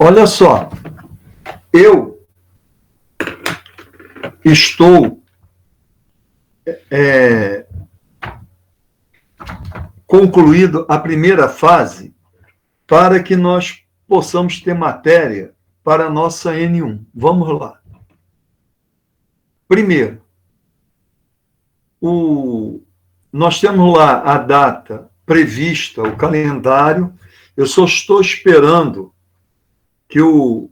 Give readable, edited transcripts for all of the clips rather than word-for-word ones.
Olha só, eu estou concluído a primeira fase para que nós possamos ter matéria para a nossa N1. Vamos lá. Primeiro, nós temos lá a data prevista, o calendário. Eu só estou esperando que o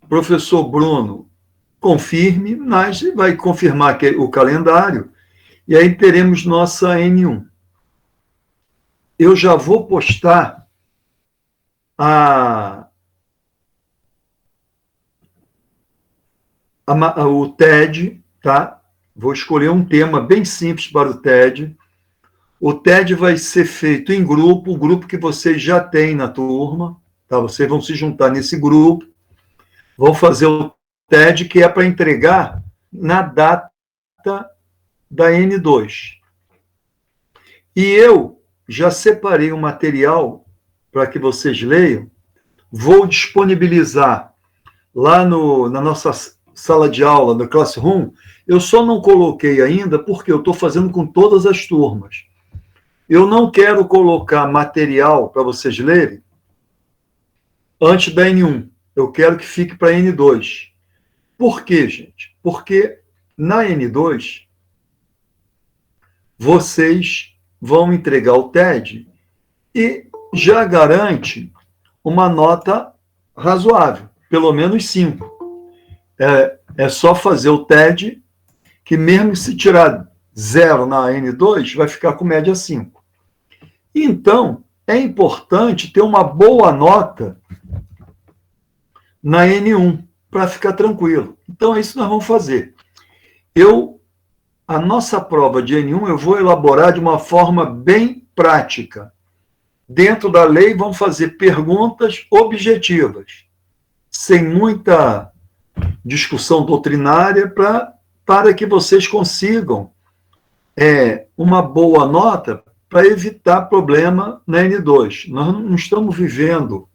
professor Bruno confirme, mas vai confirmar o calendário, e aí teremos nossa N1. Eu já vou postar o TED, tá? Vou escolher um tema bem simples para o TED. O TED vai ser feito em grupo, o grupo que vocês já têm na turma, tá? Vocês vão se juntar nesse grupo, vão fazer o TED, que é para entregar na data da N2. E eu já separei um material para que vocês leiam, vou disponibilizar lá na nossa sala de aula, no Classroom. Eu só não coloquei ainda porque eu estou fazendo com todas as turmas. Eu não quero colocar material para vocês lerem antes da N1. Eu quero que fique para a N2. Por quê, gente? Porque na N2, vocês vão entregar o TED e já garante uma nota razoável, pelo menos 5. É só fazer o TED, que mesmo se tirar 0 na N2, vai ficar com média 5. Então, é importante ter uma boa nota na N1, para ficar tranquilo. Então, é isso que nós vamos fazer. A nossa prova de N1 eu vou elaborar de uma forma bem prática. Dentro da lei, vamos fazer perguntas objetivas, sem muita discussão doutrinária, para que vocês consigam uma boa nota para evitar problema na N2. Nós não estamos vivendo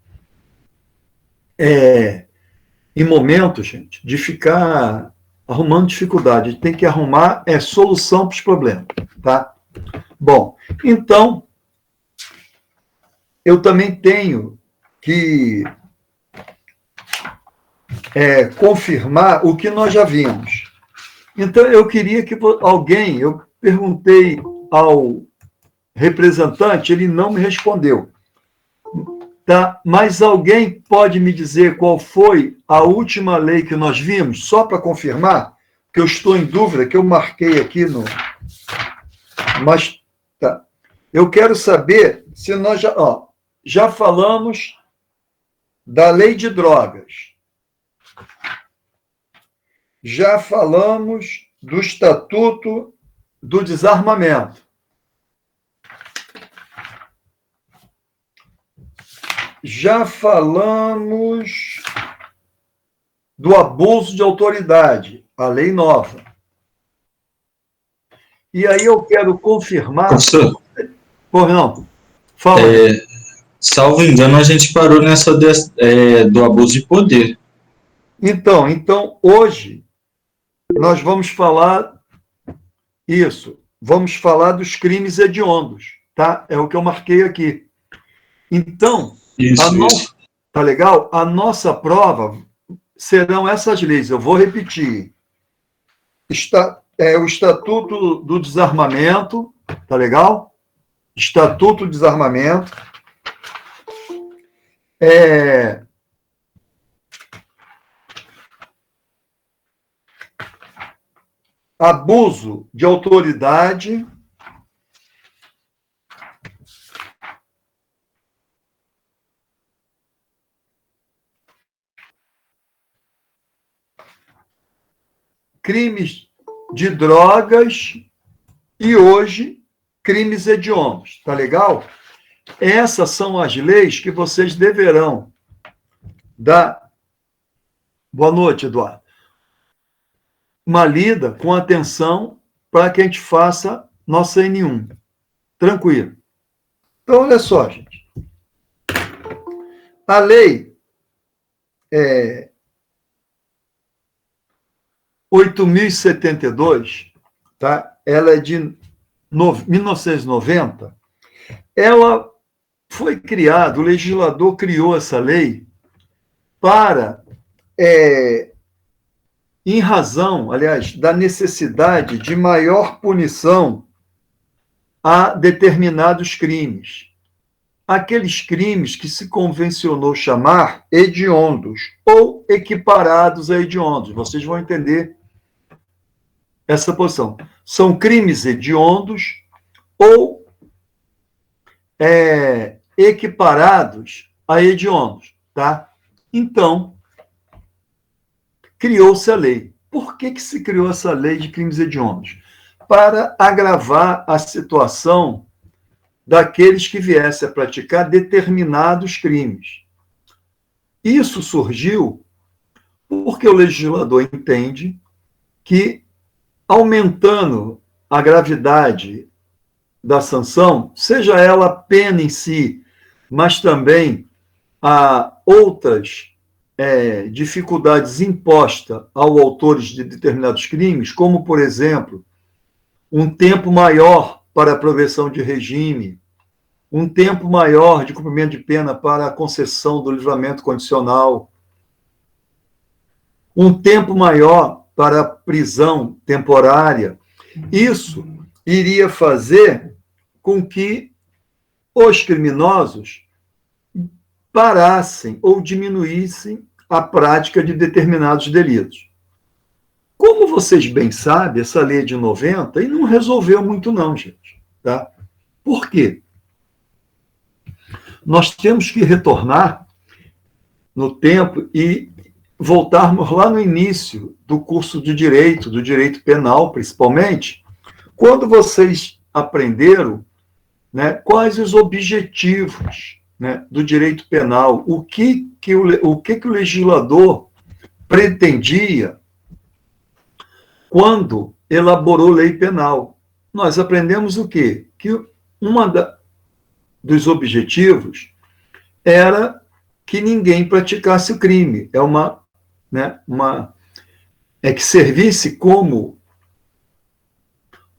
em momentos, gente, de ficar arrumando dificuldade. A gente tem que arrumar solução para os problemas, tá? Bom, então, eu também tenho que confirmar o que nós já vimos. Então, eu queria que eu perguntei ao representante, ele não me respondeu. Tá? Mas alguém pode me dizer qual foi a última lei que nós vimos, só para confirmar, que eu estou em dúvida, que eu marquei aqui no... Mas, tá. Eu quero saber se nós já falamos da lei de drogas. Já falamos do Estatuto do Desarmamento. Já falamos do abuso de autoridade, a lei nova. E aí eu quero confirmar... Professor, Por não, fala. Salvo engano, a gente parou nessa do abuso de poder. Então, hoje, nós vamos falar isso. Vamos falar dos crimes hediondos, tá? É o que eu marquei aqui. Então, Isso. Tá legal? A nossa prova serão essas leis. Eu vou repetir. O Estatuto do Desarmamento, tá legal? Estatuto do Desarmamento. Abuso de autoridade. Crimes de drogas e, hoje, crimes hediondos. Tá legal? Essas são as leis que vocês deverão dar. Boa noite, Eduardo. Uma lida com atenção para que a gente faça nossa N1. Tranquilo. Então, olha só, gente. A lei 8.072, tá? Ela é de 1990. Ela foi criada, o legislador criou essa lei para, em razão, aliás, da necessidade de maior punição a determinados crimes. Aqueles crimes que se convencionou chamar hediondos ou equiparados a hediondos. Vocês vão entender essa posição. São crimes hediondos ou equiparados a hediondos, tá? Então, criou-se a lei. Por que se criou essa lei de crimes hediondos? Para agravar a situação daqueles que viessem a praticar determinados crimes. Isso surgiu porque o legislador entende que, aumentando a gravidade da sanção, seja ela a pena em si, mas também a outras dificuldades impostas aos autores de determinados crimes, como, por exemplo, um tempo maior para a progressão de regime, um tempo maior de cumprimento de pena para a concessão do livramento condicional, um tempo maior para a prisão temporária. Isso iria fazer com que os criminosos parassem ou diminuíssem a prática de determinados delitos. Como vocês bem sabem, essa lei é de 90 e não resolveu muito não, gente. Tá? Por quê? Nós temos que retornar no tempo e voltarmos lá no início do curso de direito, do direito penal, principalmente, quando vocês aprenderam, né, quais os objetivos, né, do direito penal, o que o legislador pretendia quando elaborou lei penal. Nós aprendemos o quê? Que dos objetivos era que ninguém praticasse o crime. Que servisse como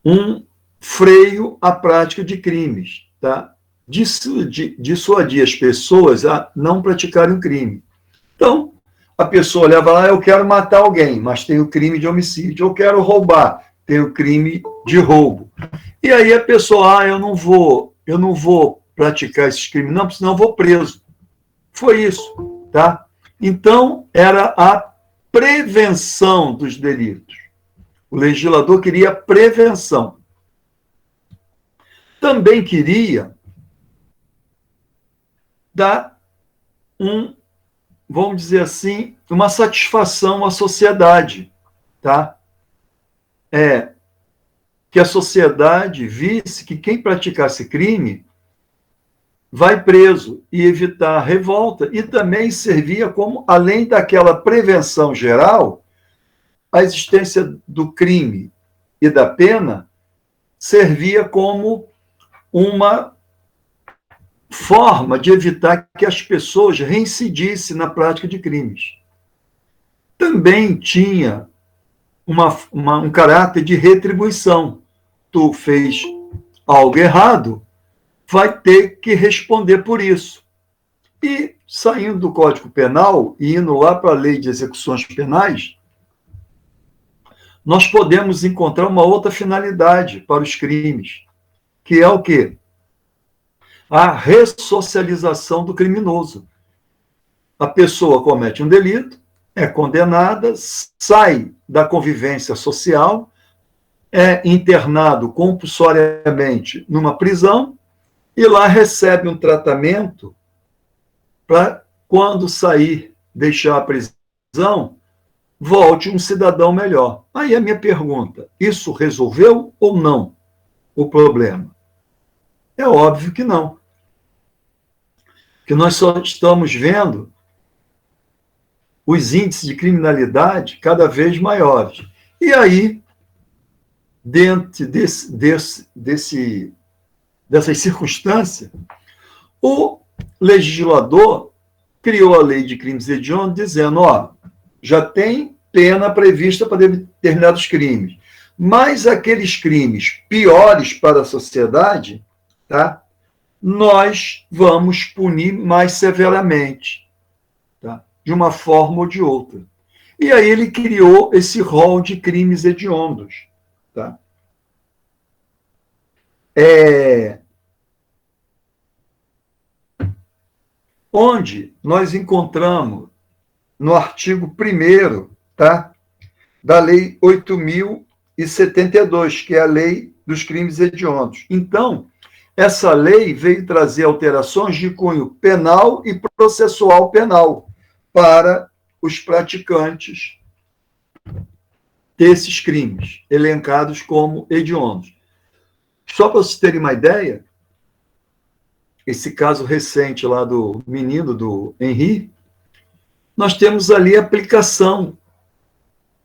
um freio à prática de crimes, tá? Dissuadir as pessoas a não praticarem o crime. Então, a pessoa olhava lá, eu quero matar alguém, mas tem o crime de homicídio. Eu quero roubar, tem o crime de roubo. E aí a pessoa, eu não vou praticar esses crimes, não, porque senão eu vou preso. Foi isso, tá? Então, era a prevenção dos delitos. O legislador queria prevenção. Também queria dar vamos dizer assim, uma satisfação à sociedade, tá? Que a sociedade visse que quem praticasse crime vai preso e evitar a revolta, e também servia como, além daquela prevenção geral, a existência do crime e da pena servia como uma forma de evitar que as pessoas reincidissem na prática de crimes. Também tinha um caráter de retribuição. Tu fez algo errado, vai ter que responder por isso. E, saindo do Código Penal e indo lá para a Lei de Execuções Penais, nós podemos encontrar uma outra finalidade para os crimes, que é o quê? A ressocialização do criminoso. A pessoa comete um delito, é condenada, sai da convivência social, é internado compulsoriamente numa prisão e lá recebe um tratamento para, quando sair, deixar a prisão, volte um cidadão melhor. Aí a minha pergunta, isso resolveu ou não o problema? É óbvio que não. Que nós só estamos vendo os índices de criminalidade cada vez maiores. E aí, dentro dessas circunstâncias, o legislador criou a lei de crimes hediondos, dizendo, já tem pena prevista para determinados crimes, mas aqueles crimes piores para a sociedade, tá? Nós vamos punir mais severamente, tá? De uma forma ou de outra. E aí ele criou esse rol de crimes hediondos, tá? Onde nós encontramos no artigo 1º, tá? Da Lei 8.072, que é a Lei dos Crimes Hediondos. Então, essa lei veio trazer alterações de cunho penal e processual penal para os praticantes desses crimes, elencados como hediondos. Só para vocês terem uma ideia, esse caso recente lá do menino, do Henri, nós temos ali a aplicação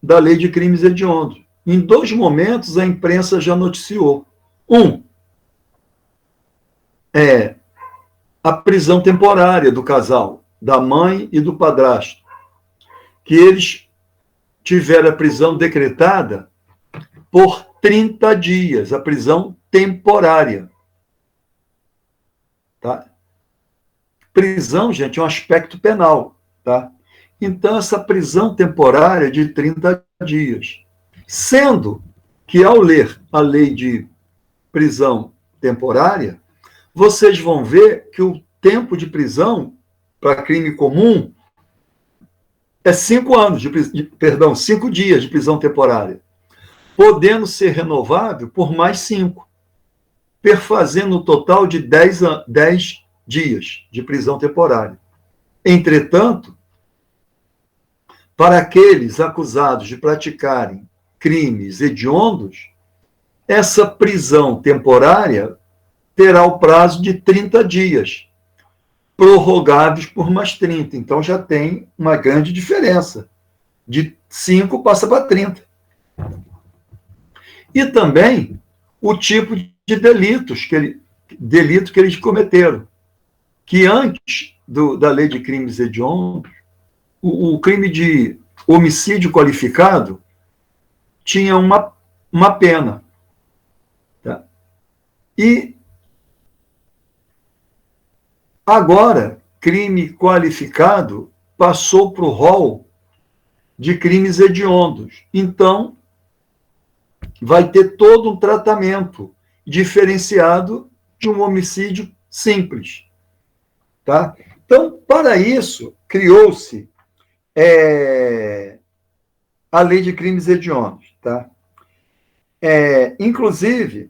da lei de crimes hediondos. Em 2 momentos, a imprensa já noticiou. A prisão temporária do casal, da mãe e do padrasto, que eles tiveram a prisão decretada por 30 dias, a prisão temporária. Tá? Prisão, gente, é um aspecto penal, tá? Então, essa prisão temporária de 30 dias. Sendo que, ao ler a lei de prisão temporária, vocês vão ver que o tempo de prisão para crime comum é 5 anos, 5 dias de prisão temporária, podendo ser renovável por mais 5, perfazendo um total de 10 dias de prisão temporária. Entretanto, para aqueles acusados de praticarem crimes hediondos, essa prisão temporária terá o prazo de 30 dias, prorrogáveis por mais 30. Então, já tem uma grande diferença. De 5 passa para 30. E também o tipo de delitos que eles cometeram, que antes da lei de crimes hediondos, o crime de homicídio qualificado tinha uma pena. Tá? E agora, crime qualificado passou para o rol de crimes hediondos. Então, vai ter todo um tratamento diferenciado de um homicídio simples. Tá? Então, para isso, criou-se a lei de crimes hediondos. Tá? Inclusive,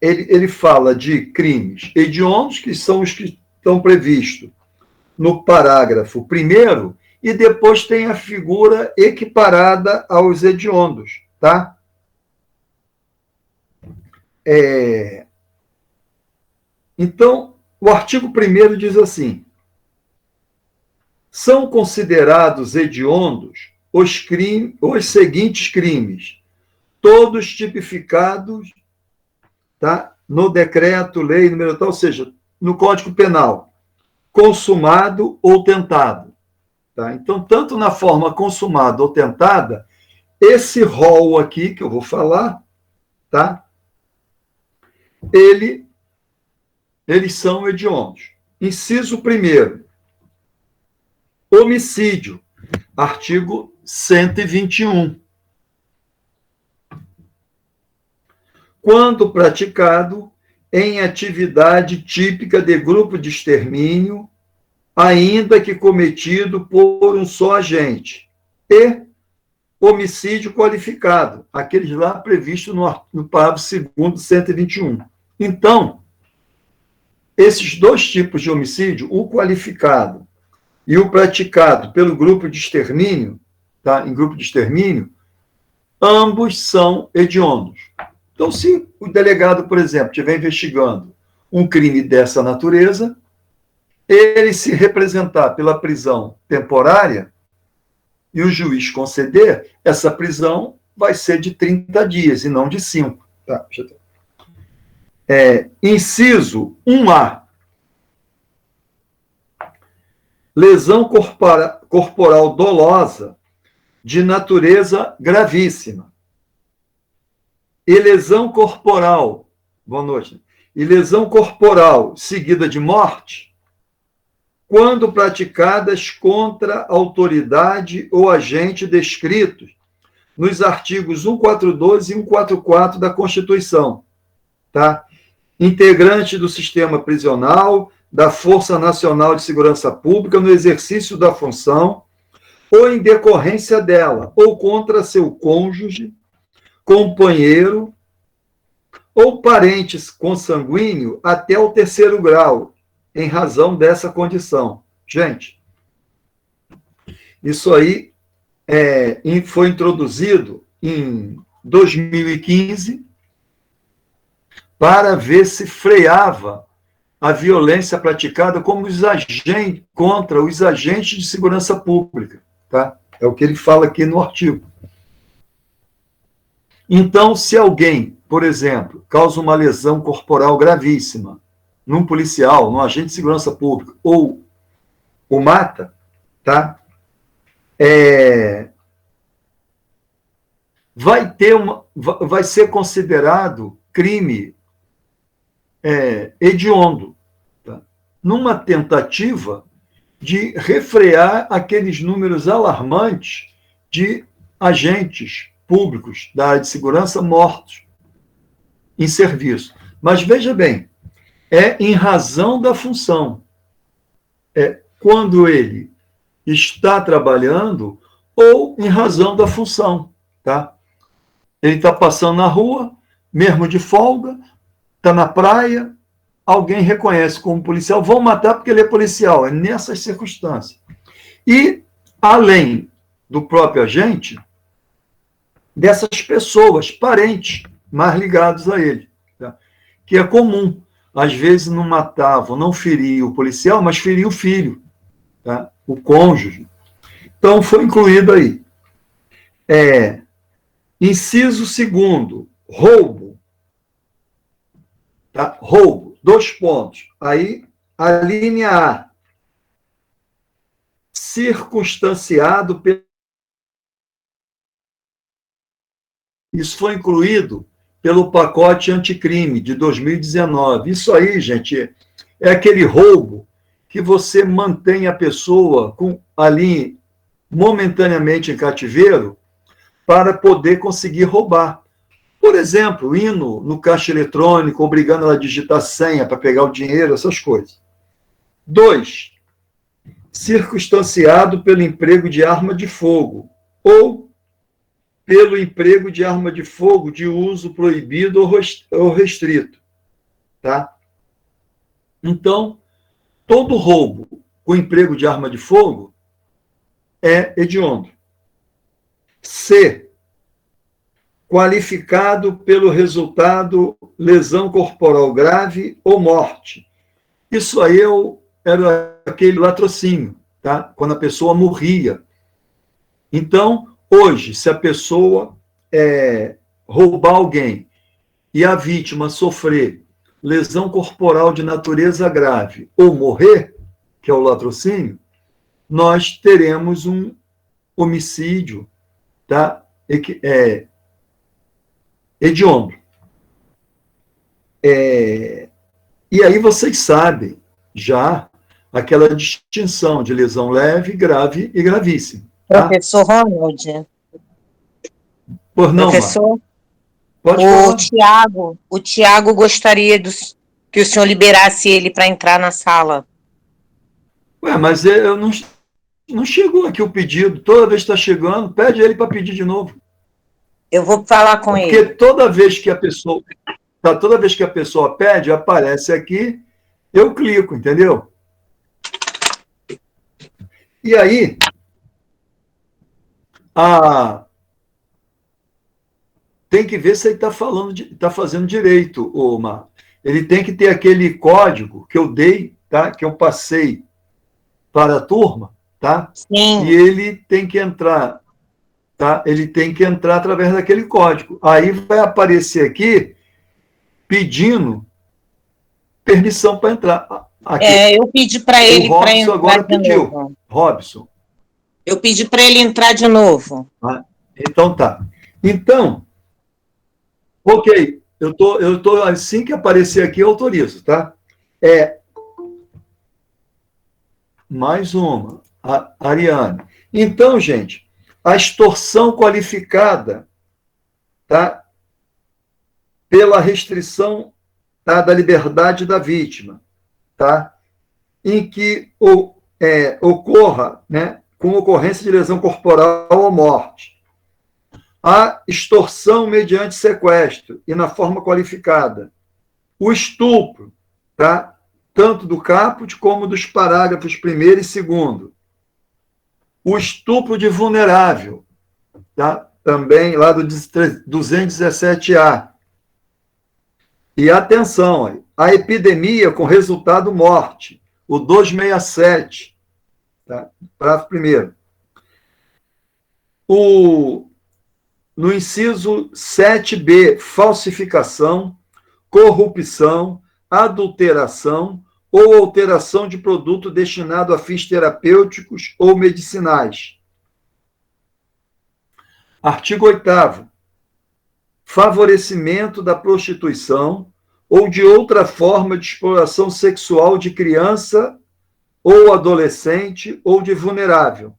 ele fala de crimes hediondos, que são os que estão previstos no parágrafo 1º, e depois tem a figura equiparada aos hediondos. Tá? Então, o artigo 1º diz assim: são considerados hediondos os seguintes crimes, todos tipificados, tá, no decreto-lei número tal, ou seja, no Código Penal, consumado ou tentado. Tá? Então, tanto na forma consumada ou tentada, esse rol aqui que eu vou falar, tá? Eles são hediondos. Inciso 1º, homicídio, artigo 121. Quando praticado em atividade típica de grupo de extermínio, ainda que cometido por um só agente, e homicídio qualificado, aqueles lá previstos no parágrafo 2º do 121. Então, esses 2 tipos de homicídio, o qualificado e o praticado pelo grupo de extermínio, tá? Em grupo de extermínio, ambos são hediondos. Então, se o delegado, por exemplo, estiver investigando um crime dessa natureza, ele se representar pela prisão temporária e o juiz conceder, essa prisão vai ser de 30 dias e não de 5. Tá? Inciso 1A. lesão corporal dolosa de natureza gravíssima. E lesão corporal, boa noite, e lesão corporal seguida de morte, quando praticadas contra autoridade ou agente descritos nos artigos 142 e 144 da Constituição, tá? Integrante do sistema prisional, da Força Nacional de Segurança Pública, no exercício da função, ou em decorrência dela, ou contra seu cônjuge, companheiro ou parentes consanguíneo até o 3º grau, em razão dessa condição. Gente, isso aí foi introduzido em 2015 para ver se freava a violência praticada contra os agentes de segurança pública. Tá? É o que ele fala aqui no artigo. Então, se alguém, por exemplo, causa uma lesão corporal gravíssima num policial, num agente de segurança pública, ou o mata, tá? Vai ser considerado crime hediondo, tá? Numa tentativa de refrear aqueles números alarmantes de agentes públicos da área de segurança mortos em serviço. Mas veja bem, em razão da função. Quando ele está trabalhando ou em razão da função, tá? Ele está passando na rua, mesmo de folga, está na praia, alguém reconhece como policial, vão matar porque ele é policial, é nessas circunstâncias. E, além do próprio agente, dessas pessoas, parentes, mais ligados a ele, tá? Que é comum. Às vezes não matavam, não feriam o policial, mas feriam o filho, tá? O cônjuge. Então, foi incluído aí. Inciso 2º, roubo. Tá? Roubo, 2 pontos. Aí, a linha A. Circunstanciado. Isso foi incluído pelo pacote anticrime de 2019. Isso aí, gente, é aquele roubo que você mantém a pessoa ali momentaneamente em cativeiro para poder conseguir roubar. Por exemplo, indo no caixa eletrônico, obrigando ela a digitar senha para pegar o dinheiro, essas coisas. 2, circunstanciado pelo emprego de arma de fogo ou pelo emprego de arma de fogo de uso proibido ou restrito. Tá? Então, todo roubo com emprego de arma de fogo é hediondo. C, qualificado pelo resultado lesão corporal grave ou morte. Isso aí era aquele latrocínio, tá? Quando a pessoa morria. Então, hoje, se a pessoa roubar alguém e a vítima sofrer lesão corporal de natureza grave ou morrer, que é o latrocínio, nós teremos um homicídio, tá? Hediondo. E aí vocês sabem já aquela distinção de lesão leve, grave e gravíssima. Tá? Professor Ronald. Por não, professor, pode o Tiago gostaria que o senhor liberasse ele para entrar na sala. Mas eu não chegou aqui o pedido. Toda vez que está chegando, pede ele para pedir de novo. Eu vou falar com ele. Porque toda vez que a pessoa pede, aparece aqui, eu clico, entendeu? E aí, tem que ver se ele está fazendo direito, Omar. Ele tem que ter aquele código que eu dei, tá? Que eu passei para a turma, tá? Sim. E ele tem que entrar, tá? Ele tem que entrar através daquele código. Aí vai aparecer aqui pedindo permissão para entrar. Aqui. Eu pedi para ele O para Robson entrar agora de pediu. novo. Robson. Eu pedi para ele entrar de novo. Então tá. Então, ok. Eu tô assim que aparecer aqui, eu autorizo, tá? Mais uma. A Ariane. Então, gente, a extorsão qualificada, tá? Pela restrição, tá, da liberdade da vítima, tá? Em que ocorra, né, com ocorrência de lesão corporal ou morte. A extorsão mediante sequestro e na forma qualificada. O estupro, tá? Tanto do caput como dos parágrafos 1º e 2º. O estupro de vulnerável, tá? Também lá do 217A. E atenção, a epidemia com resultado morte, o 267, tá? Parágrafo 1º. No inciso 7B, falsificação, corrupção, adulteração ou alteração de produto destinado a fins terapêuticos ou medicinais. Artigo 8º. Favorecimento da prostituição ou de outra forma de exploração sexual de criança ou adolescente ou de vulnerável.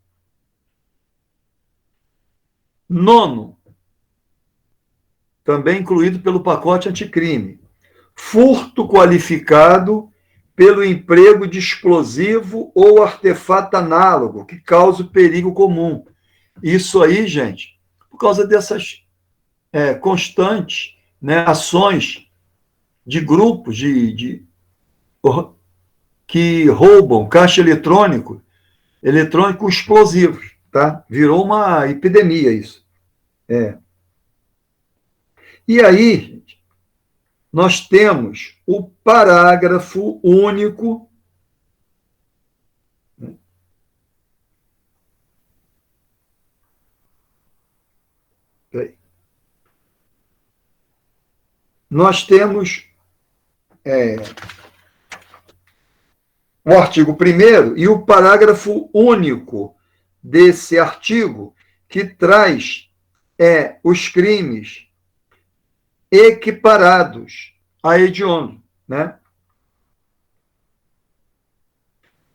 9º, também incluído pelo pacote anticrime, furto qualificado pelo emprego de explosivo ou artefato análogo que cause perigo comum. Isso aí, gente, por causa dessas constantes, né, ações de grupos que roubam caixa eletrônico explosivos, tá? Virou uma epidemia isso. E aí, gente, nós temos o parágrafo único. Nós temos o artigo 1º e o parágrafo único desse artigo, que traz os crimes equiparados a hediondo, né?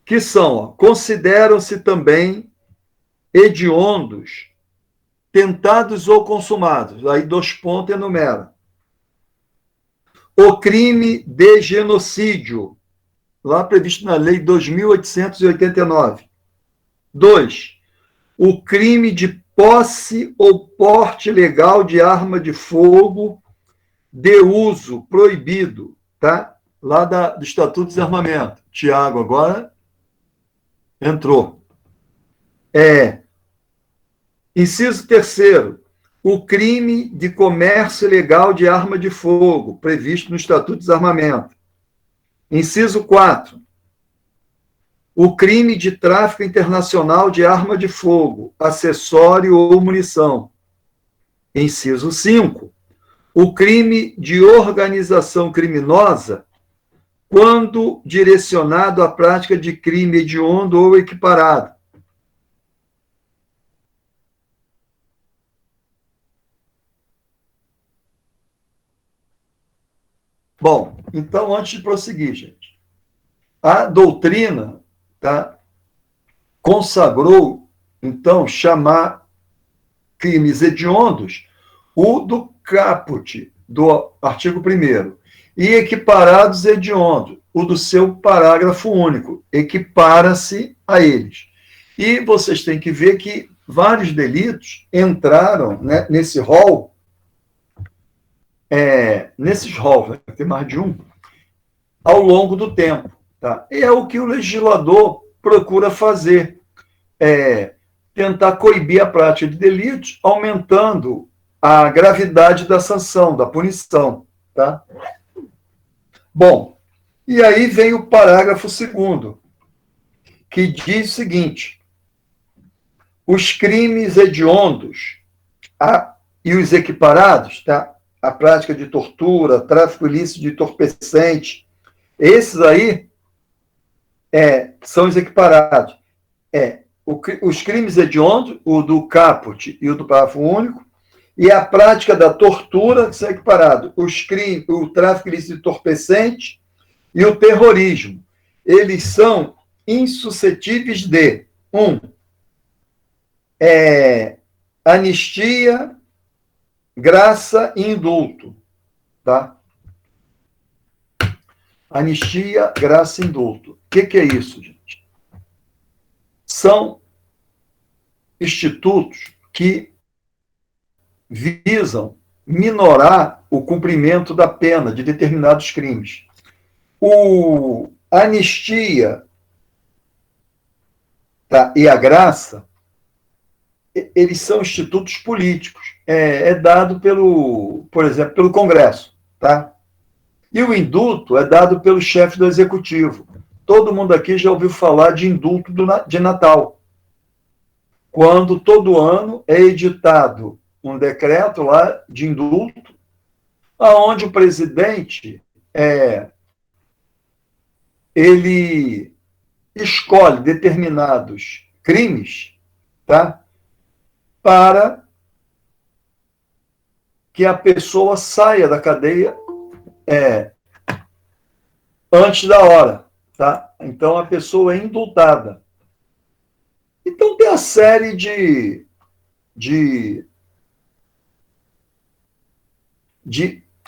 Que são, consideram-se também hediondos tentados ou consumados. Aí 2 pontos enumera. O crime de genocídio, lá previsto na Lei 2.889. 2. O crime de posse ou porte ilegal de arma de fogo de uso proibido, tá? Lá do Estatuto de Desarmamento. Tiago agora entrou. Inciso 3º. O crime de comércio ilegal de arma de fogo, previsto no Estatuto de Desarmamento. Inciso 4. O crime de tráfico internacional de arma de fogo, acessório ou munição. Inciso 5. O crime de organização criminosa quando direcionado à prática de crime hediondo ou equiparado. Bom, então, antes de prosseguir, gente, a doutrina, tá, consagrou, então, chamar crimes hediondos o do caput, do artigo 1º, e equiparados hediondos, o do seu parágrafo único, equipara-se a eles. E vocês têm que ver que vários delitos entraram, né, nesse rol, nesses rolos, vai ter mais de um, ao longo do tempo. Tá? E é o que o legislador procura fazer, tentar coibir a prática de delitos, aumentando a gravidade da sanção, da punição. Tá? Bom, e aí vem o parágrafo 2º, que diz o seguinte: os crimes hediondos e os equiparados, tá? A prática de tortura, tráfico ilícito de entorpecente, esses aí são os equiparados. Os crimes hediondos, o do caput e o do parágrafo único, e a prática da tortura, que são equiparados. O tráfico ilícito de entorpecente e o terrorismo. Eles são insuscetíveis de anistia, graça e indulto. Tá? Anistia, graça e indulto. O que é isso, gente? São institutos que visam minorar o cumprimento da pena de determinados crimes. A anistia, tá, e a graça, eles são institutos políticos. Dado por exemplo, pelo Congresso. Tá? E o indulto é dado pelo chefe do Executivo. Todo mundo aqui já ouviu falar de indulto de Natal, quando todo ano é editado um decreto lá de indulto, aonde o presidente ele escolhe determinados crimes, tá, para que a pessoa saia da cadeia antes da hora. Tá? Então, a pessoa é indultada. Então, tem a série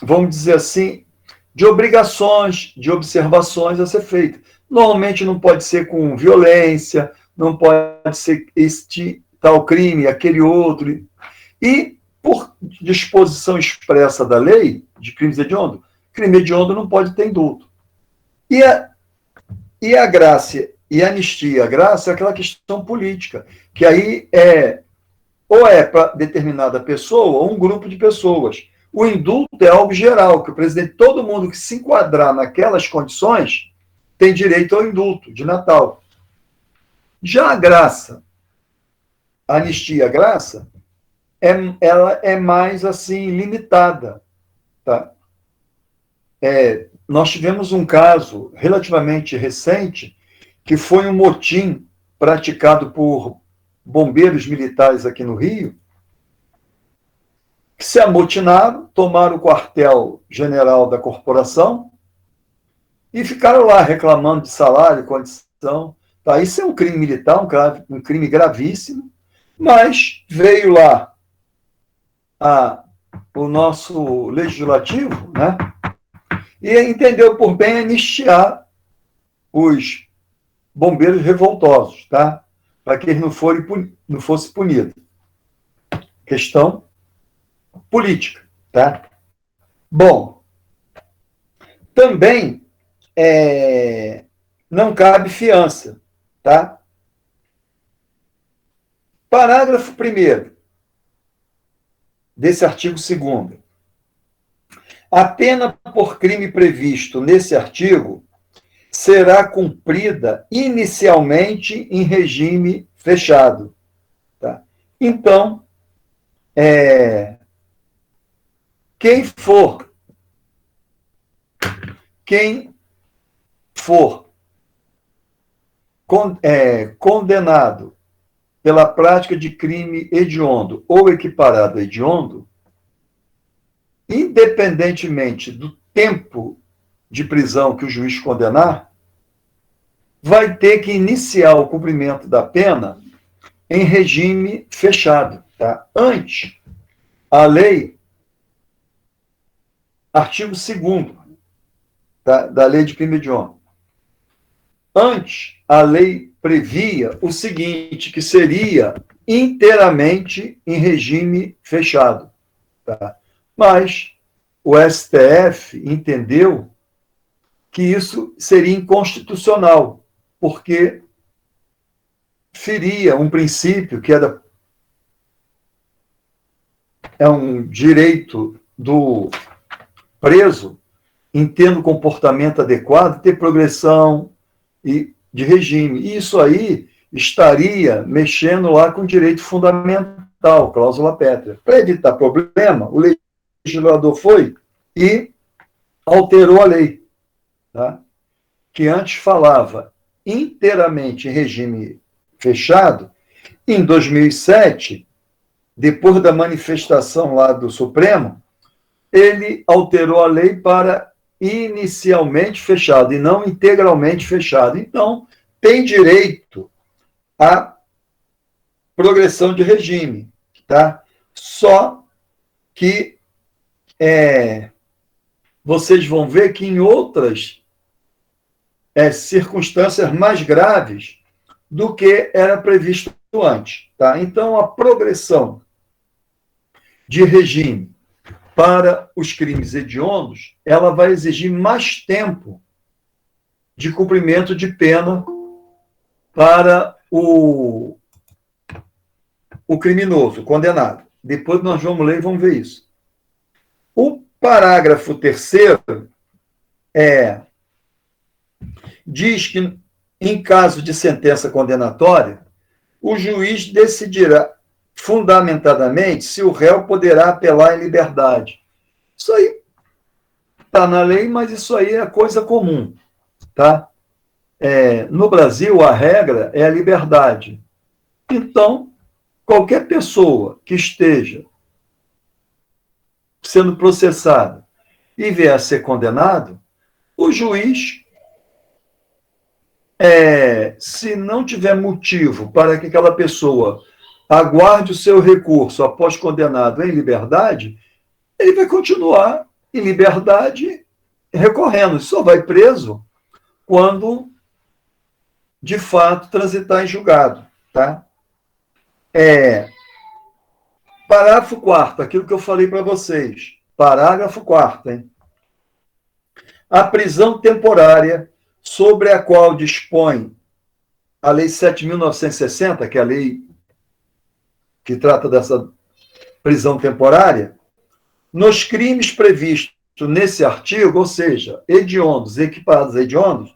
vamos dizer assim, de obrigações, de observações a ser feitas. Normalmente não pode ser com violência, não pode ser este tal crime, aquele outro. E, por disposição expressa da lei de crimes hediondos, crime hediondo não pode ter indulto. E a graça e a anistia, a graça é aquela questão política, que aí ou para determinada pessoa ou um grupo de pessoas. O indulto é algo geral, que o presidente, todo mundo que se enquadrar naquelas condições, tem direito ao indulto de Natal. Já a graça, a anistia, a graça, ela é mais assim limitada. Tá? Nós tivemos um caso relativamente recente, que foi um motim praticado por bombeiros militares aqui no Rio, que se amotinaram, tomaram o quartel-general da corporação e ficaram lá reclamando de salário, condição. Tá? Isso é um crime militar, um crime gravíssimo, mas veio lá o nosso legislativo, né, e entendeu por bem anistiar os bombeiros revoltosos, tá? Para que eles não fossem punidos. Questão política. Tá? Bom, também não cabe fiança. Tá? Parágrafo 1º desse artigo 2º. A pena por crime previsto nesse artigo será cumprida inicialmente em regime fechado. Tá? Então, quem for condenado pela prática de crime hediondo ou equiparado a hediondo, independentemente do tempo de prisão que o juiz condenar, vai ter que iniciar o cumprimento da pena em regime fechado. Tá? Antes, a lei, artigo 2º, tá, da lei de crime hediondo, antes, a lei previa o seguinte, que seria inteiramente em regime fechado. Tá? Mas o STF entendeu que isso seria inconstitucional, porque feria um princípio que é um direito do preso em ter um comportamento adequado, ter progressão de regime. E isso aí estaria mexendo lá com o direito fundamental, cláusula pétrea. Para evitar problema, o legislador foi e alterou a lei, tá? Que antes falava inteiramente em regime fechado, em 2007, depois da manifestação lá do Supremo, ele alterou a lei para inicialmente fechado e não integralmente fechado. Então, tem direito à progressão de regime, tá? Só que vocês vão ver que em outras circunstâncias mais graves do que era previsto antes, tá? Então, a progressão de regime para os crimes hediondos, ela vai exigir mais tempo de cumprimento de pena para o criminoso, o condenado. Depois nós vamos ler e vamos ver isso. O parágrafo 3º diz que, em caso de sentença condenatória, o juiz decidirá fundamentadamente se o réu poderá apelar em liberdade. Isso aí está na lei, mas isso aí é coisa comum, tá? No Brasil, a regra é a liberdade. Então, qualquer pessoa que esteja sendo processada e vier a ser condenado, o juiz, se não tiver motivo para que aquela pessoa aguarde o seu recurso após condenado em liberdade, ele vai continuar em liberdade recorrendo. Só vai preso quando, de fato, transitar em julgado. Tá? Parágrafo 4º, aquilo que eu falei para vocês. Parágrafo 4º, hein? A prisão temporária sobre a qual dispõe a Lei 7.960, que é a lei que trata dessa prisão temporária, nos crimes previstos nesse artigo, ou seja, hediondos, equiparados a hediondos,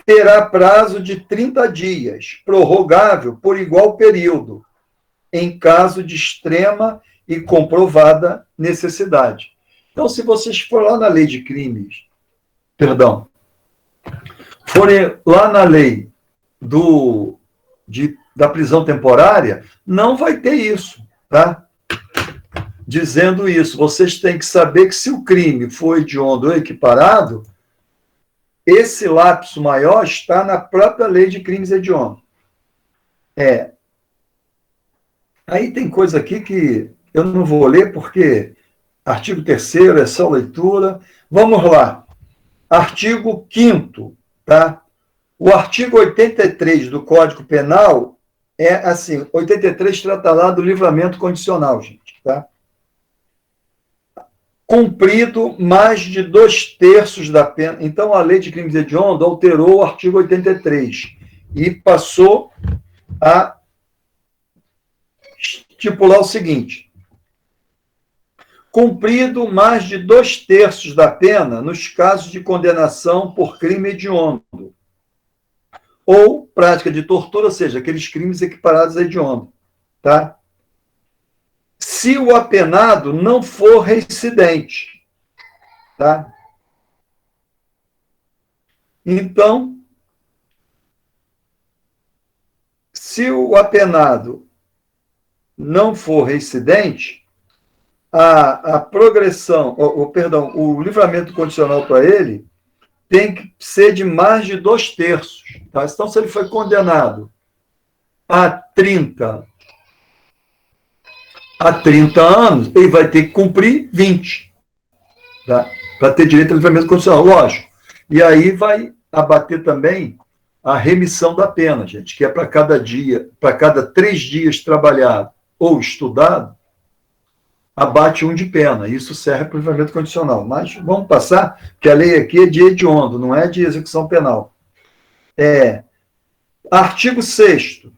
terá prazo de 30 dias, prorrogável por igual período, em caso de extrema e comprovada necessidade. Então, se vocês forem lá na lei de crimes, forem lá na lei da prisão temporária, não vai ter isso, tá? Dizendo isso, vocês têm que saber que se o crime for hediondo ou equiparado, esse lapso maior está na própria lei de crimes hediondos. Aí tem coisa aqui que eu não vou ler, porque artigo 3º é só leitura. Vamos lá. Artigo 5º, tá? O artigo 83 do Código Penal é assim, 83 trata lá do livramento condicional, gente, tá? Cumprido mais de 2/3 da pena. Então, a lei de crimes hediondos alterou o artigo 83 e passou a estipular o seguinte: cumprido mais de 2/3 da pena nos casos de condenação por crime hediondo ou prática de tortura, ou seja, aqueles crimes equiparados a hediondo, tá? Se o apenado não for reincidente, tá? Então, se o apenado não for reincidente, a progressão, o livramento condicional para ele tem que ser de mais de 2/3. Tá? Então, se ele foi condenado a 30 anos, ele vai ter que cumprir 20, tá? Para ter direito ao livramento condicional, lógico. E aí vai abater também a remissão da pena, gente, que é para cada 3 dias trabalhado ou estudado, abate 1 de pena. Isso serve para o livramento condicional. Mas vamos passar, porque a lei aqui é de hediondo, não é de execução penal. Artigo 6º.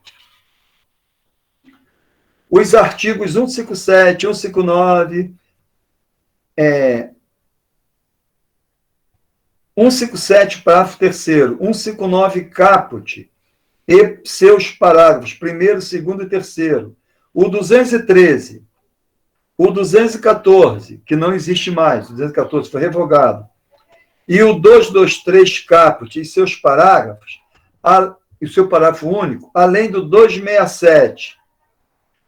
Os artigos 157, 159, 157, parágrafo 3º, 159, caput, e seus parágrafos 1º, 2º e 3º, o 213, o 214, que não existe mais, o 214 foi revogado, E o 223 caput e seus parágrafos, e o seu parágrafo único, além do 267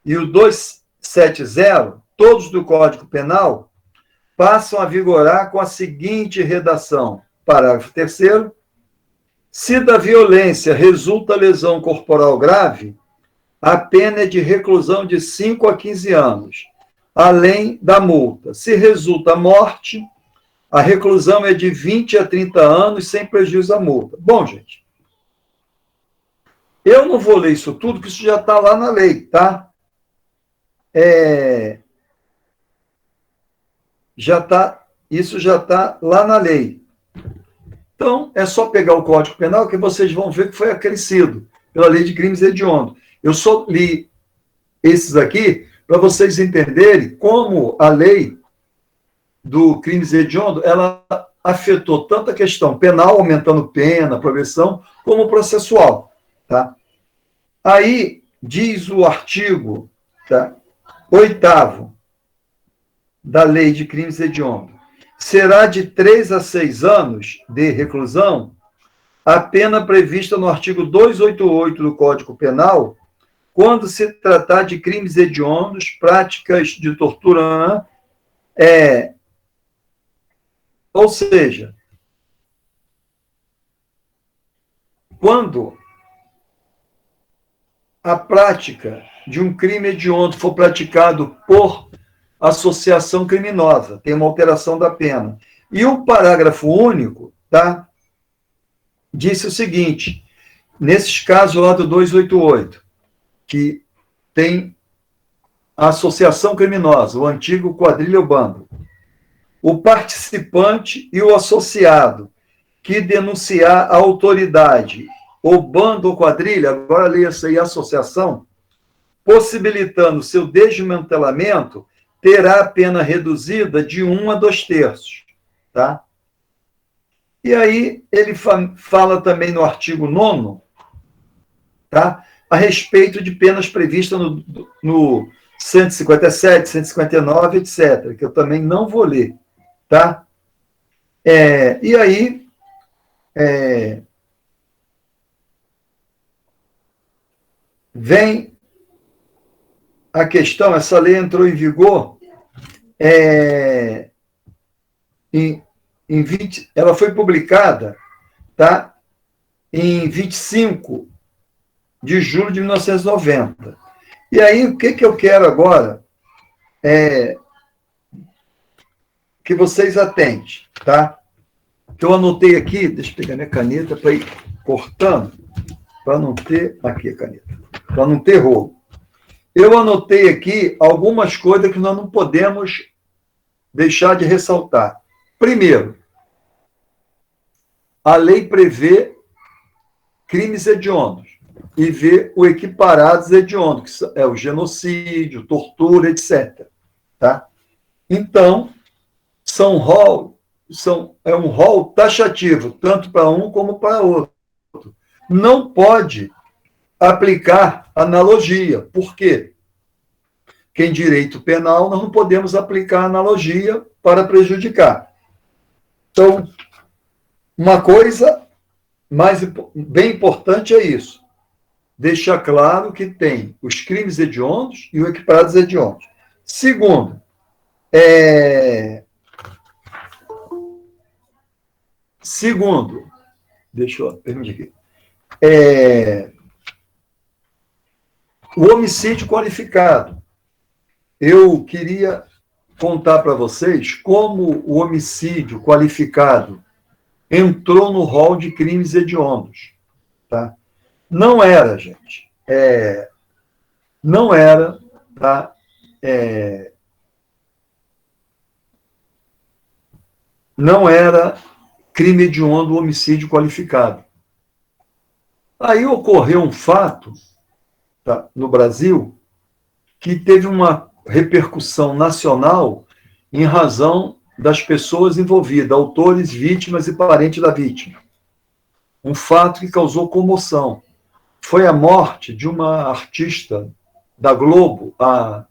e o 270, todos do Código Penal, passam a vigorar com a seguinte redação. Parágrafo 3º. Se da violência resulta lesão corporal grave, a pena é de reclusão de 5 a 15 anos, além da multa. Se resulta morte, a reclusão é de 20 a 30 anos, sem prejuízo à multa. Bom, gente, eu não vou ler isso tudo, porque isso já está lá na lei, tá? Isso já está lá na lei. Então, é só pegar o Código Penal que vocês vão ver que foi acrescido pela Lei de Crimes Hediondos. Eu só li esses aqui para vocês entenderem como a lei do crimes hediondo, ela afetou tanto a questão penal, aumentando pena, progressão, como processual. Tá? Aí, diz o artigo 8º da Lei de Crimes Hediondos, será de 3 a 6 anos de reclusão a pena prevista no artigo 288 do Código Penal, quando se tratar de crimes hediondos, práticas de tortura, ou seja, quando a prática de um crime hediondo for praticado por associação criminosa, tem uma alteração da pena. E o parágrafo único, disse o seguinte, nesses casos lá do 288, que tem a associação criminosa, o antigo quadrilha ou bando, o participante e o associado que denunciar a autoridade, ou bando ou quadrilha, agora leia-se aí associação, possibilitando seu desmantelamento, terá a pena reduzida de 1 a 2/3. Tá? E aí ele fala também no artigo 9º, tá? A respeito de penas previstas no 157, 159, etc., que eu também não vou ler. Tá? E aí, vem a questão, essa lei entrou em vigor ela foi publicada, tá, em 25 de julho de 1990. E aí, o que eu quero agora que vocês atentem, tá? Eu anotei aqui, deixa eu pegar minha caneta para ir cortando, para não ter... Aqui a caneta. Para não ter rolo. Eu anotei aqui algumas coisas que nós não podemos deixar de ressaltar. Primeiro, a lei prevê crimes hediondos e vê o equiparados hediondos, que é o genocídio, tortura, etc. Tá? Então, é um rol taxativo, tanto para um como para outro. Não pode aplicar analogia. Por quê? Porque em direito penal nós não podemos aplicar analogia para prejudicar. Então, uma coisa bem importante é isso. Deixar claro que tem os crimes hediondos e o equiparados hediondos. Segundo, deixa eu permitir aqui. O homicídio qualificado. Eu queria contar para vocês como o homicídio qualificado entrou no rol de crimes hediondos. Tá? Não era, gente. Não era, tá? Não era crime hediondo o homicídio qualificado. Aí ocorreu um fato, tá, no Brasil, que teve uma repercussão nacional em razão das pessoas envolvidas, autores, vítimas e parentes da vítima. Um fato que causou comoção. Foi a morte de uma artista da Globo, a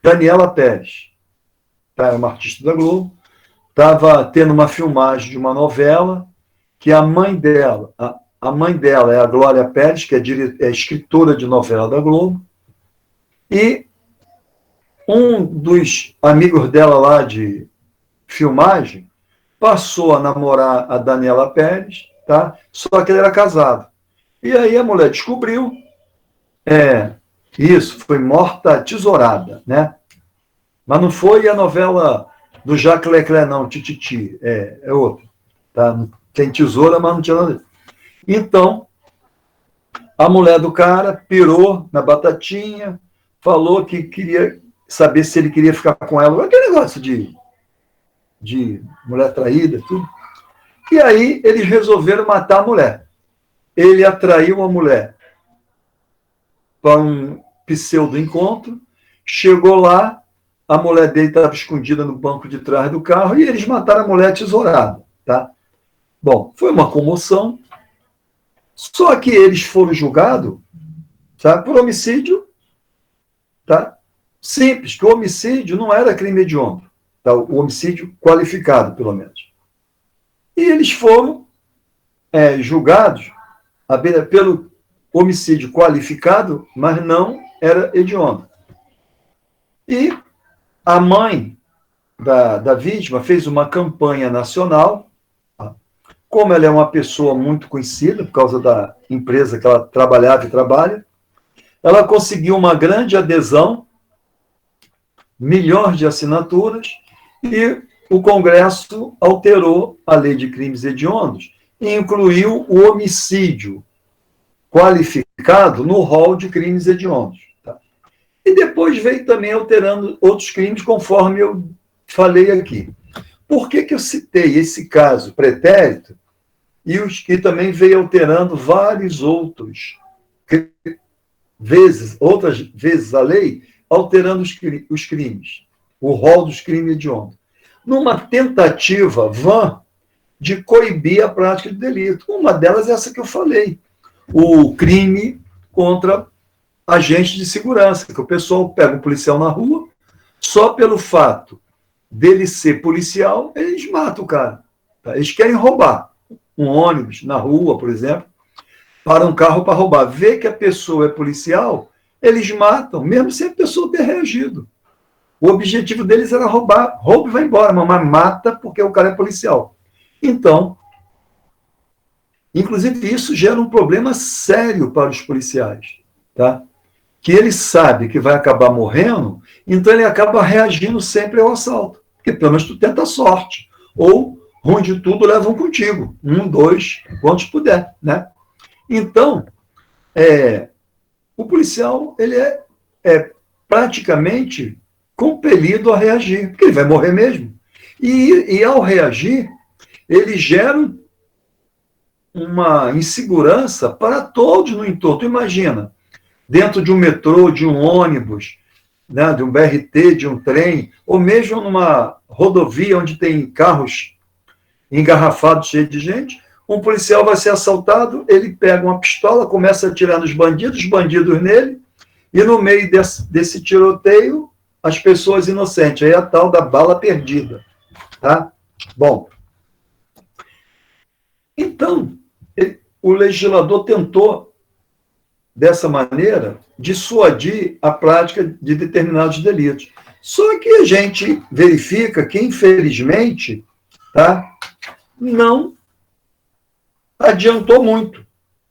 Daniela Pérez. Tá, é uma artista da Globo. estava tendo uma filmagem de uma novela que a mãe dela, a mãe dela é a Glória Pérez, que é escritora de novela da Globo, e um dos amigos dela lá de filmagem passou a namorar a Daniela Pérez, tá? Só que ele era casado. E aí a mulher descobriu, isso, foi morta tesourada, né? Mas não foi a novela do Jacques Leclerc, não, Tititi, é outro. Tá? Tem tesoura, mas não tinha nada. Então, a mulher do cara pirou na batatinha, falou que queria saber se ele queria ficar com ela. Aquele negócio de mulher traída, tudo. E aí eles resolveram matar a mulher. Ele atraiu a mulher para um pseudo-encontro, chegou lá, a mulher dele estava escondida no banco de trás do carro e eles mataram a mulher tesourada. Tá? Bom, foi uma comoção, só que eles foram julgados, sabe, por homicídio, tá? Simples, que o homicídio não era crime hediondo, tá? O homicídio qualificado, pelo menos. E eles foram julgados pelo homicídio qualificado, mas não era hediondo. E a mãe da vítima fez uma campanha nacional. Como ela é uma pessoa muito conhecida, por causa da empresa que ela trabalhava e trabalha, ela conseguiu uma grande adesão, milhões de assinaturas, e o Congresso alterou a lei de crimes hediondos e incluiu o homicídio qualificado no rol de crimes hediondos. Tá? E depois veio também alterando outros crimes, conforme eu falei aqui. Por que eu citei esse caso pretérito e também veio alterando vários outras vezes a lei, alterando os crimes, o rol dos crimes hediondos, numa tentativa vã de coibir a prática de delito. Uma delas é essa que eu falei, o crime contra agentes de segurança, que o pessoal pega um policial na rua, só pelo fato dele ser policial, eles matam o cara. Tá? Eles querem roubar um ônibus na rua, por exemplo, para um carro para roubar. Vê que a pessoa é policial, eles matam, mesmo sem a pessoa ter reagido. O objetivo deles era roubar, rouba e vai embora, mas mata porque o cara é policial. Então, inclusive, isso gera um problema sério para os policiais, tá? Que ele sabe que vai acabar morrendo, então ele acaba reagindo sempre ao assalto, porque pelo menos tu tenta a sorte, ou, ruim de tudo, levam contigo, 1, 2, quantos puder, né? Então, o policial, ele é praticamente compelido a reagir, porque ele vai morrer mesmo. E ao reagir, ele gera uma insegurança para todos no entorno. Tu imagina, dentro de um metrô, de um ônibus, né, de um BRT, de um trem, ou mesmo numa rodovia onde tem carros engarrafados, cheios de gente, um policial vai ser assaltado, ele pega uma pistola, começa a atirar nos bandidos, os bandidos nele, e no meio desse tiroteio, as pessoas inocentes. Aí é a tal da bala perdida. Tá? Bom, então, o legislador tentou, dessa maneira, dissuadir a prática de determinados delitos. Só que a gente verifica que, infelizmente, tá, não adiantou muito,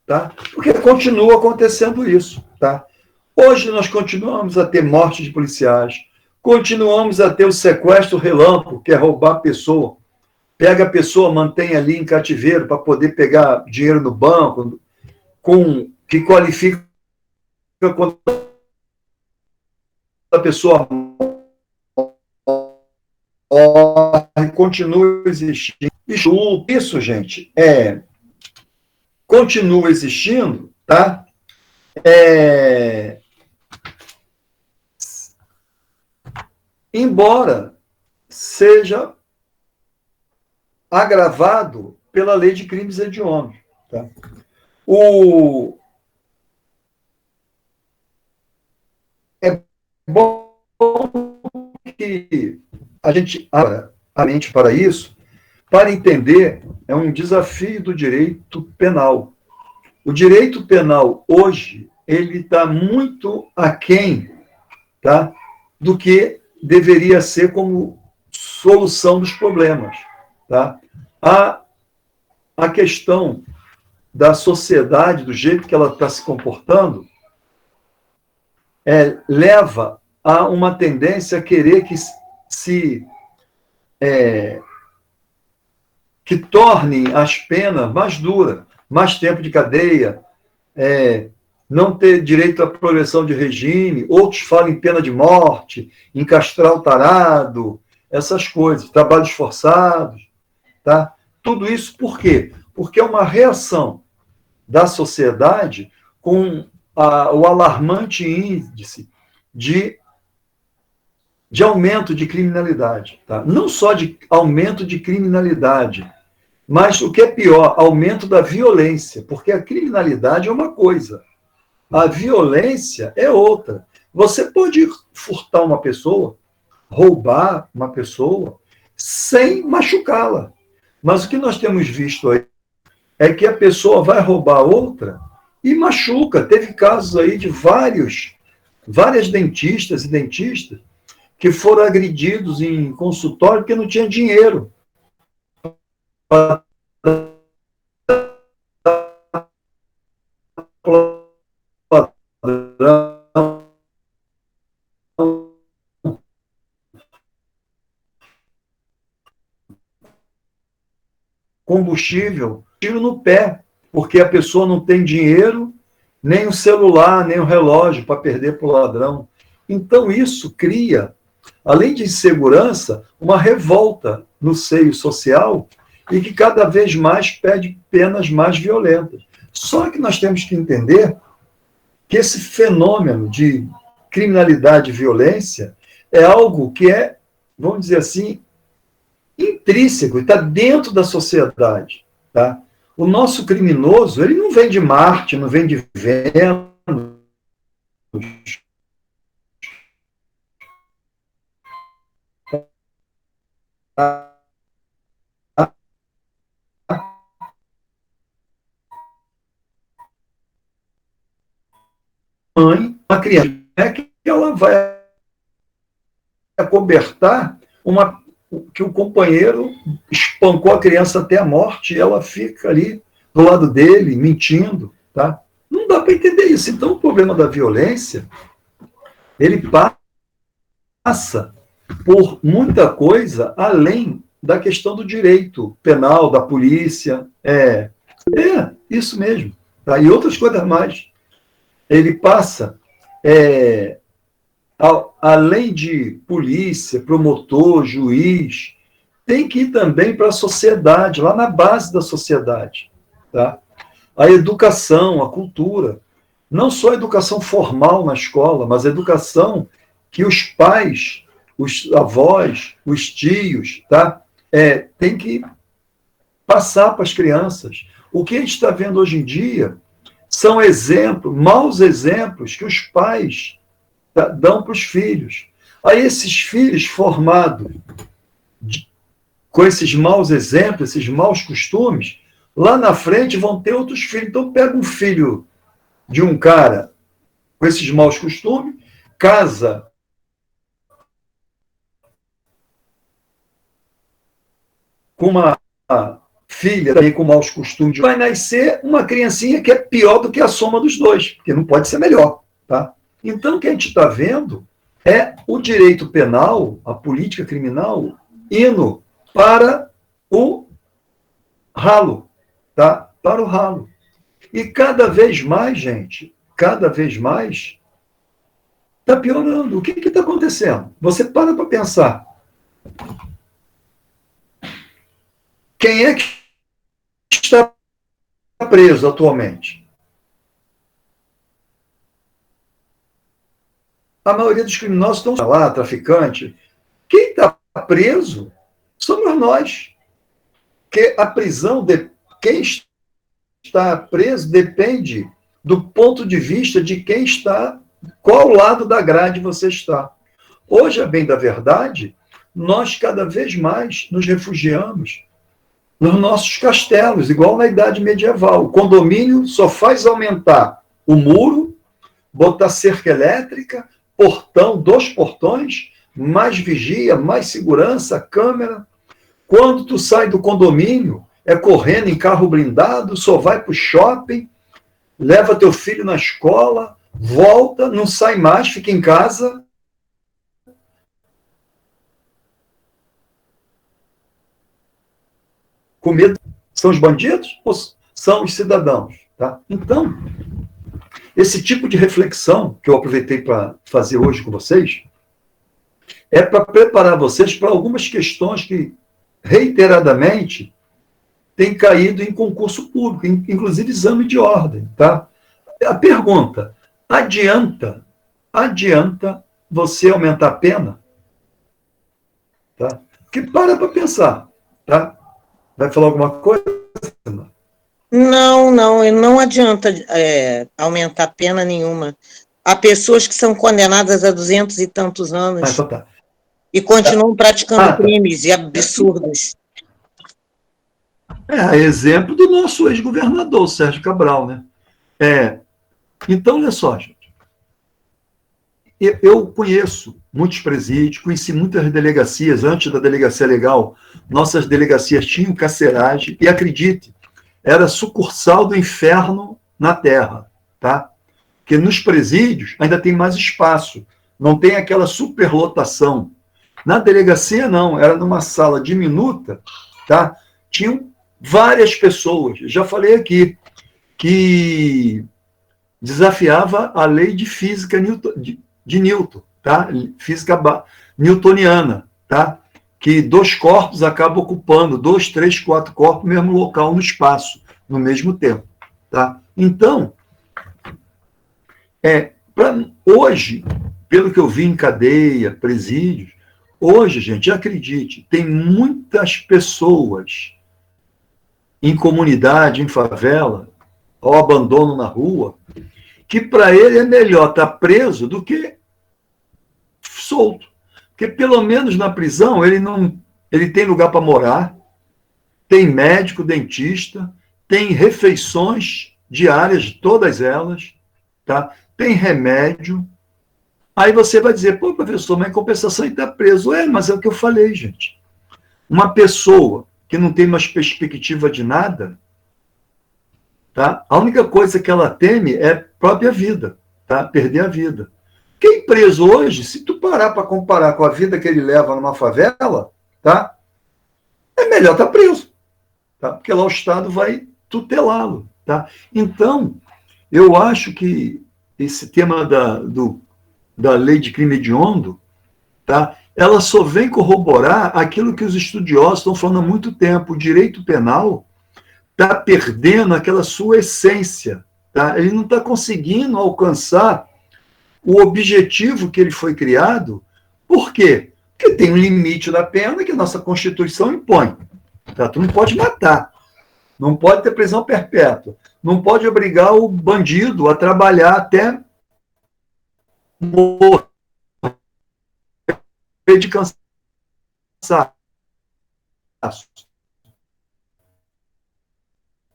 tá? Porque continua acontecendo isso. Tá? Hoje nós continuamos a ter mortes de policiais, continuamos a ter o sequestro relâmpago, que é roubar a pessoa. Pega a pessoa, mantém ali em cativeiro para poder pegar dinheiro no banco, que qualifica quando a pessoa morre, continua existindo. Isso, gente, continua existindo, tá? Embora seja agravado pela lei de crimes hediondos. Tá? É bom que a gente agora a mente para isso, para entender, é um desafio do direito penal. O direito penal, hoje, ele está muito aquém, tá, do que deveria ser como solução dos problemas. Tá? A questão da sociedade, do jeito que ela está se comportando, leva a uma tendência a querer que tornem as penas mais duras, mais tempo de cadeia, não ter direito à progressão de regime, outros falam em pena de morte, em castrar o tarado, essas coisas, trabalhos forçados, tá? Tudo isso por quê? Porque é uma reação da sociedade com o alarmante índice de aumento de criminalidade. Tá? Não só de aumento de criminalidade, mas o que é pior, aumento da violência, porque a criminalidade é uma coisa, a violência é outra. Você pode furtar uma pessoa, roubar uma pessoa, sem machucá-la. Mas o que nós temos visto aí é que a pessoa vai roubar outra e machuca. Teve casos aí de várias dentistas e dentistas que foram agredidos em consultório porque não tinha dinheiro para combustível, tiro no pé, porque a pessoa não tem dinheiro, nem o celular, nem o relógio para perder para o ladrão. Então, isso cria, além de insegurança, uma revolta no seio social e que cada vez mais pede penas mais violentas. Só que nós temos que entender que esse fenômeno de criminalidade e violência é algo que é, vamos dizer assim, intrínseco, está dentro da sociedade. Tá? O nosso criminoso, ele não vem de Marte, não vem de Vênus, mãe, uma criança, é que ela vai acobertar que o companheiro espancou a criança até a morte e ela fica ali do lado dele, mentindo. Tá? Não dá para entender isso. Então, o problema da violência, ele passa por muita coisa além da questão do direito penal, da polícia. Isso mesmo. Tá? E outras coisas mais. Ele passa, além de polícia, promotor, juiz, tem que ir também para a sociedade, lá na base da sociedade. Tá? A educação, a cultura. Não só a educação formal na escola, mas a educação que os pais, os avós, os tios, tá? Tem que passar para as crianças. O que a gente está vendo hoje em dia são maus exemplos que os pais dão para os filhos. Aí esses filhos formados com esses maus exemplos, esses maus costumes, lá na frente vão ter outros filhos. Então pega um filho de um cara com esses maus costumes, casa com uma filha também com maus costumes, vai nascer uma criancinha que é pior do que a soma dos dois, porque não pode ser melhor. Tá? Então, o que a gente está vendo é o direito penal, a política criminal, indo para o ralo. Tá? Para o ralo. E cada vez mais, gente, cada vez mais, está piorando. O que está acontecendo? Você para pensar. Quem é que está preso atualmente? A maioria dos criminosos estão lá, traficante. Quem está preso somos nós. Porque a prisão de quem está preso depende do ponto de vista de quem está, qual lado da grade você está. Hoje, a bem da verdade, nós cada vez mais nos refugiamos nos nossos castelos, igual na Idade Medieval. O condomínio só faz aumentar o muro, botar cerca elétrica, portão, 2 portões, mais vigia, mais segurança, câmera. Quando tu sai do condomínio, é correndo em carro blindado, só vai para o shopping, leva teu filho na escola, volta, não sai mais, fica em casa. Com medo. São os bandidos ou são os cidadãos? Tá? Então, esse tipo de reflexão que eu aproveitei para fazer hoje com vocês é para preparar vocês para algumas questões que, reiteradamente, têm caído em concurso público, inclusive exame de ordem. Tá? A pergunta, adianta você aumentar a pena? Tá? Porque para pensar. Tá? Vai falar alguma coisa? Não adianta aumentar pena nenhuma. Há pessoas que são condenadas a 200 e tantos anos então tá. e continuam praticando crimes e absurdos. Exemplo do nosso ex-governador, Sérgio Cabral, né? Então, olha só, gente. Eu conheço muitos presídios, conheci muitas delegacias. Antes da delegacia legal, nossas delegacias tinham carceragem, e acredite, era sucursal do inferno na Terra, tá? Porque nos presídios ainda tem mais espaço, não tem aquela superlotação. Na delegacia, não, era numa sala diminuta, tá? Tinham várias pessoas. Eu já falei aqui que desafiava a lei de física de Newton, tá? Física newtoniana, tá? Que 2 corpos acabam ocupando 2, 3, 4 corpos no mesmo local no espaço, no mesmo tempo, tá? Então, hoje, pelo que eu vi em cadeia, presídios, hoje, gente, acredite, tem muitas pessoas em comunidade, em favela, ao abandono na rua, que para ele é melhor estar preso do que solto. Porque pelo menos na prisão ele tem lugar para morar, tem médico, dentista, tem refeições diárias, todas elas, tá? Tem remédio. Aí você vai dizer, pô, professor, mas em compensação ele está preso. Mas é o que eu falei, gente. Uma pessoa que não tem mais perspectiva de nada, tá? A única coisa que ela teme é a própria vida, tá? Perder a vida. Quem preso hoje, se tu parar para comparar com a vida que ele leva numa favela, tá? É melhor estar preso, tá? Porque lá o Estado vai tutelá-lo, tá? Então, eu acho que esse tema da lei de crime hediondo, tá? Ela só vem corroborar aquilo que os estudiosos estão falando há muito tempo. O direito penal está perdendo aquela sua essência, tá? Ele não está conseguindo alcançar o objetivo que ele foi criado. Por quê? Porque tem um limite da pena que a nossa Constituição impõe. Tá? Tu não pode matar, não pode ter prisão perpétua, não pode obrigar o bandido a trabalhar até morrer de cansaço.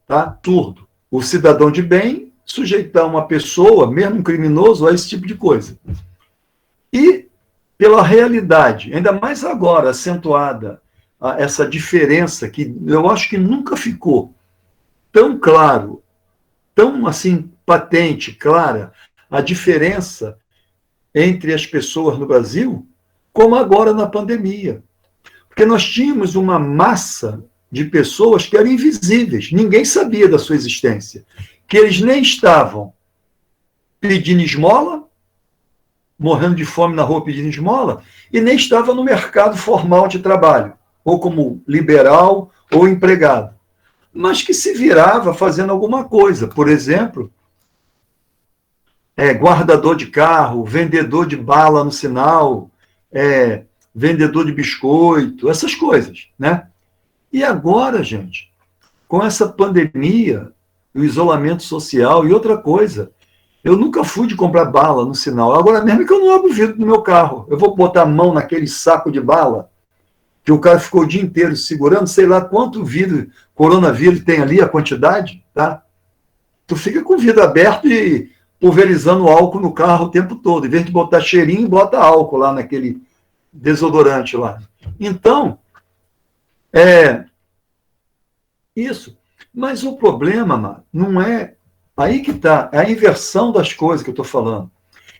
Tá? Tudo. O cidadão de bem sujeitar uma pessoa, mesmo um criminoso, a esse tipo de coisa. E, pela realidade, ainda mais agora acentuada essa diferença, que eu acho que nunca ficou tão claro, tão assim patente, clara, a diferença entre as pessoas no Brasil, como agora na pandemia. Porque nós tínhamos uma massa de pessoas que eram invisíveis, ninguém sabia da sua existência, que eles nem estavam pedindo esmola, morrendo de fome na rua pedindo esmola, e nem estavam no mercado formal de trabalho, ou como liberal ou empregado, mas que se virava fazendo alguma coisa. Por exemplo, guardador de carro, vendedor de bala no sinal, vendedor de biscoito, essas coisas, né? E agora, gente, com essa pandemia, o isolamento social e outra coisa, eu nunca fui de comprar bala no sinal. Agora mesmo que eu não abro o vidro do meu carro, eu vou botar a mão naquele saco de bala, que o cara ficou o dia inteiro segurando, sei lá quanto vírus, coronavírus tem ali, a quantidade, tá? Tu fica com o vidro aberto e pulverizando álcool no carro o tempo todo. Em vez de botar cheirinho, bota álcool lá naquele desodorante lá. Então, é isso. Mas o problema, mano, não é aí que está, é a inversão das coisas que eu estou falando.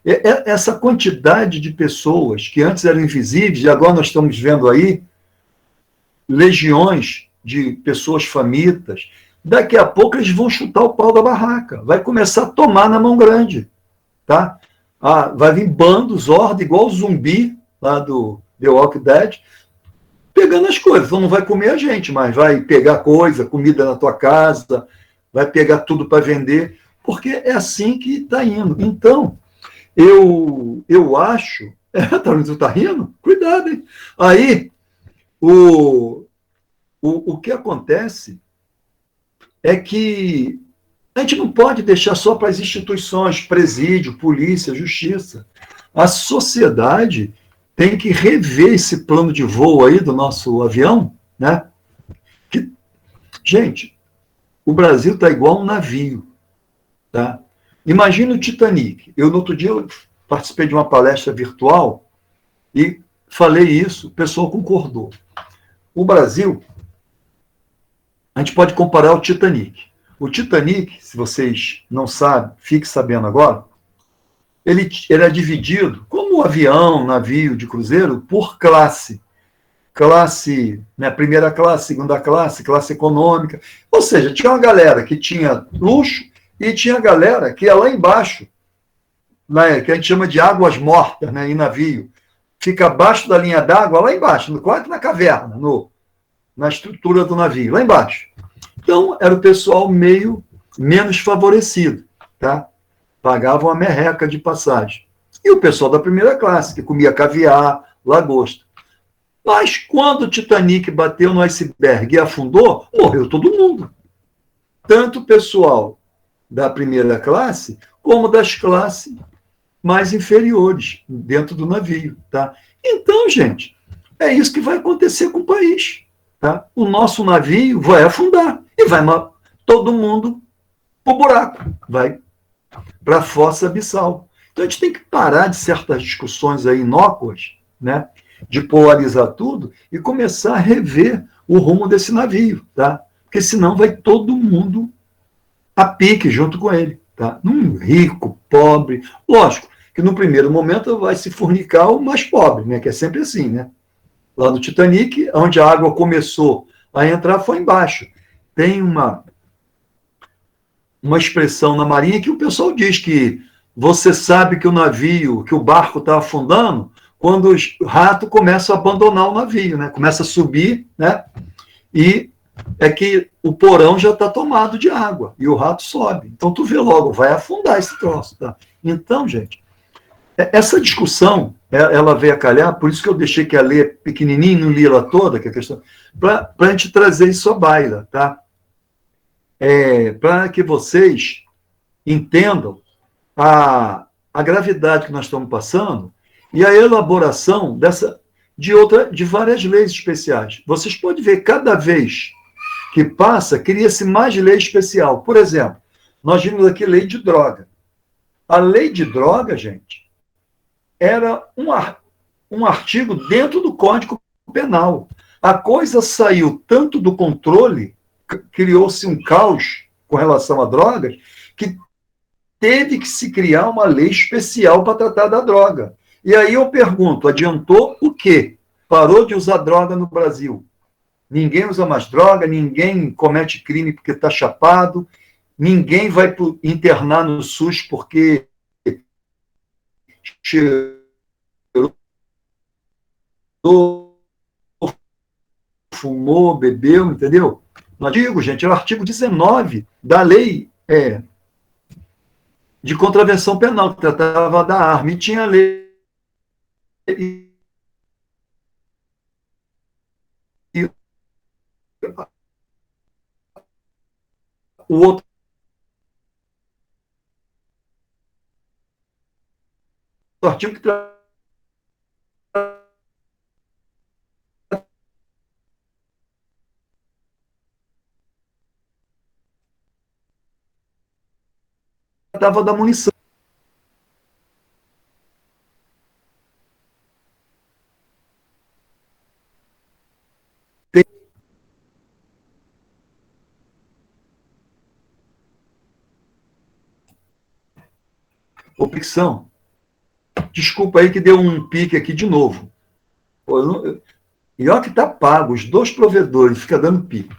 Essa quantidade de pessoas que antes eram invisíveis, e agora nós estamos vendo aí legiões de pessoas famintas, daqui a pouco eles vão chutar o pau da barraca, vai começar a tomar na mão grande, tá? Vai vir bandos, horda, igual o zumbi lá do The Walking Dead, pegando as coisas. Então não vai comer a gente, mas vai pegar coisa, comida na tua casa, vai pegar tudo para vender, porque é assim que está indo. Então, eu acho... tu tá rindo? Cuidado, hein? Aí, o que acontece é que a gente não pode deixar só para as instituições, presídio, polícia, justiça. A sociedade tem que rever esse plano de voo aí do nosso avião, né? Que, gente, o Brasil está igual um navio, tá? Imagina o Titanic. Eu, no outro dia, eu participei de uma palestra virtual e falei isso, o pessoal concordou. O Brasil, a gente pode comparar ao Titanic. O Titanic, se vocês não sabem, fique sabendo agora, ele era dividido, como o avião, navio de cruzeiro, por classe. Classe, né, primeira classe, segunda classe, classe econômica. Ou seja, tinha uma galera que tinha luxo e tinha galera que ia lá embaixo, né, que a gente chama de águas mortas, né, em navio. Fica abaixo da linha d'água, lá embaixo, quase na caverna, na estrutura do navio, lá embaixo. Então, era o pessoal menos favorecido, tá? Pagavam a merreca de passagem. E o pessoal da primeira classe, que comia caviar, lagosta. Mas quando o Titanic bateu no iceberg e afundou, morreu todo mundo. Tanto o pessoal da primeira classe, como das classes mais inferiores, dentro do navio, tá? Então, gente, é isso que vai acontecer com o país, tá? O nosso navio vai afundar e vai todo mundo para o buraco, vai para a fossa abissal. Então, a gente tem que parar de certas discussões aí inócuas, né? De polarizar tudo e começar a rever o rumo desse navio, tá? Porque senão vai todo mundo a pique junto com ele, tá? Rico, pobre, lógico que no primeiro momento vai se fornicar o mais pobre, né? Que é sempre assim, né? Lá no Titanic, onde a água começou a entrar, foi embaixo. Tem uma expressão na Marinha que o pessoal diz que você sabe que o navio, que o barco está afundando, quando os ratos começam a abandonar o navio, né? Começa a subir, né? E é que o porão já está tomado de água e o rato sobe. Então tu vê logo, vai afundar esse troço, tá? Então, gente, essa discussão, ela veio a calhar, por isso que eu deixei que a ler pequenininho, não li ela toda, que é a questão, para a gente trazer isso à baila, tá? Para que vocês entendam a gravidade que nós estamos passando e a elaboração de várias leis especiais. Vocês podem ver, cada vez que passa, cria-se mais lei especial. Por exemplo, nós vimos aqui lei de droga. A lei de droga, gente, era um artigo dentro do Código Penal. A coisa saiu tanto do controle, criou-se um caos com relação a drogas, que teve que se criar uma lei especial para tratar da droga. E aí eu pergunto, adiantou o quê? Parou de usar droga no Brasil. Ninguém usa mais droga, ninguém comete crime porque está chapado, ninguém vai internar no SUS porque cheirou, fumou, bebeu, entendeu? Não digo, gente, é o artigo 19 da lei de contravenção penal, que tratava da arma, e tinha lei. E o outro artigo que tratava da munição. Opção. Desculpa aí que deu um pique aqui de novo. E olha que está pago, os dois provedores ficam dando pique.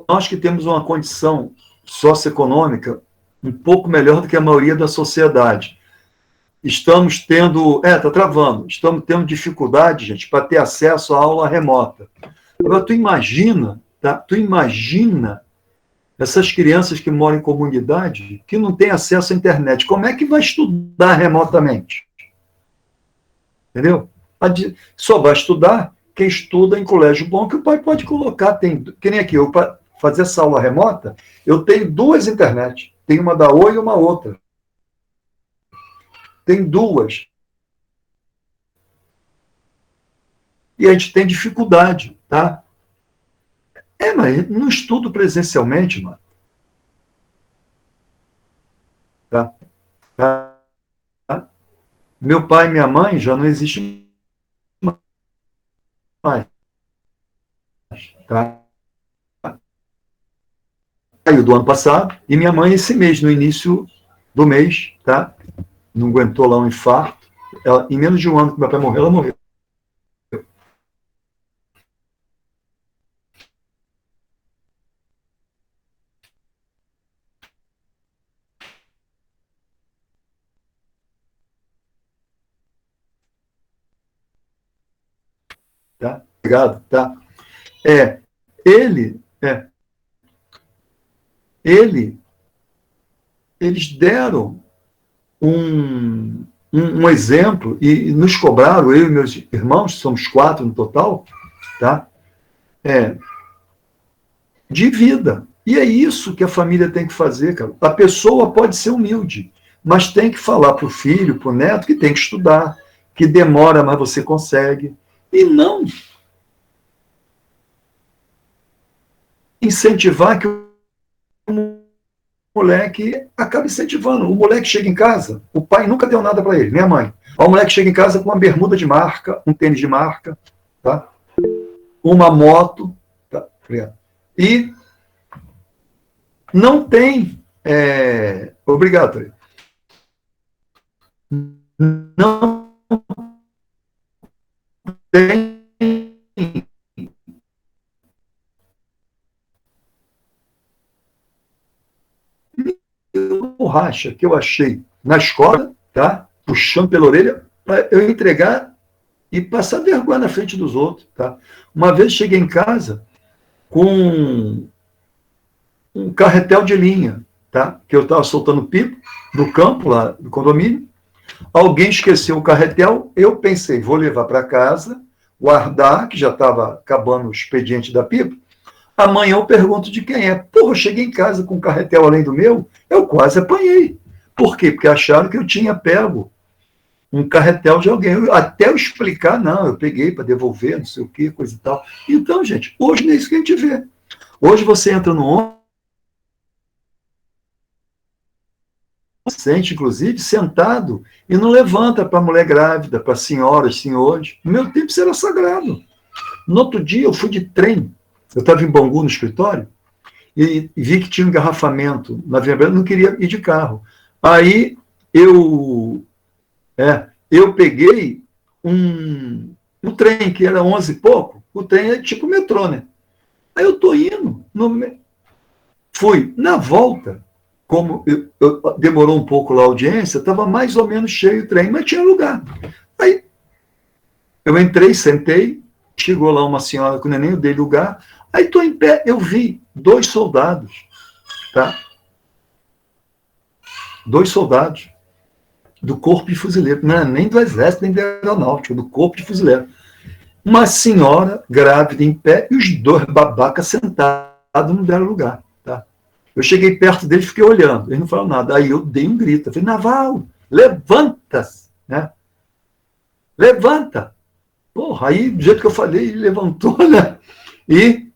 Nós que temos uma condição socioeconômica um pouco melhor do que a maioria da sociedade. Estamos tendo... está travando. Estamos tendo dificuldade, gente, para ter acesso à aula remota. Agora, tu imagina essas crianças que moram em comunidade que não têm acesso à internet. Como é que vai estudar remotamente? Entendeu? Só vai estudar quem estuda em colégio bom, que o pai pode colocar. Que nem aqui, eu, para fazer essa aula remota, eu tenho 2 internet. Tem uma da Oi e uma outra. Tem 2. E a gente tem dificuldade, tá? Mas não estudo presencialmente, mano. Tá? Meu pai e minha mãe já não existem mais. Tá? Saiu do ano passado, e minha mãe esse mês, no início do mês, tá? Não aguentou lá um infarto. Em menos de um ano que meu pai morreu, ela morreu. Tá? Obrigado, tá? Eles deram um exemplo e nos cobraram, eu e meus irmãos, somos 4 no total, tá? De vida. E é isso que a família tem que fazer, cara. A pessoa pode ser humilde, mas tem que falar para o filho, para o neto, que tem que estudar, que demora, mas você consegue. E não incentivar que o moleque acabe incentivando. O moleque chega em casa, o pai nunca deu nada para ele, nem a mãe. O moleque chega em casa com uma bermuda de marca, um tênis de marca, tá? Uma moto, tá? E não tem... Obrigado. Não tem borracha que eu achei na escola, tá? Puxando pela orelha, para eu entregar e passar vergonha na frente dos outros, tá? Uma vez cheguei em casa com um carretel de linha, tá? Que eu estava soltando pipo do campo, lá do condomínio. Alguém esqueceu o carretel, eu pensei, vou levar para casa, guardar, que já estava acabando o expediente da pipa. Amanhã eu pergunto de quem é. Porra, eu cheguei em casa com um carretel além do meu, eu quase apanhei. Por quê? Porque acharam que eu tinha pego um carretel de alguém. Até eu explicar, não, eu peguei para devolver, não sei o quê, coisa e tal. Então, gente, hoje não é isso que a gente vê. Hoje você entra no ônibus, sente, inclusive, sentado, e não levanta para mulher grávida, para senhoras, senhores. No meu tempo isso era sagrado. No outro dia eu fui de trem, eu estava em Bangu no escritório, e vi que tinha um engarrafamento na Via Branca, não queria ir de carro. Aí eu peguei um trem, que era 11 e pouco, o trem é tipo metrô, né? Aí eu estou indo, fui. Na volta, como demorou um pouco lá a audiência, estava mais ou menos cheio o trem, mas tinha lugar. Aí eu entrei, sentei, chegou lá uma senhora com o neném, eu dei lugar, aí estou em pé, eu vi 2 soldados, tá? 2 soldados do Corpo de Fuzileiro, não é nem do Exército, nem da Aeronáutica, do Corpo de Fuzileiro. Uma senhora grávida em pé e os 2 babacas sentados não deram lugar, tá? Eu cheguei perto deles e fiquei olhando, eles não falaram nada. Aí eu dei um grito, eu falei, Naval, levanta-se, né? Levanta! Porra, aí, do jeito que eu falei, ele levantou, né? E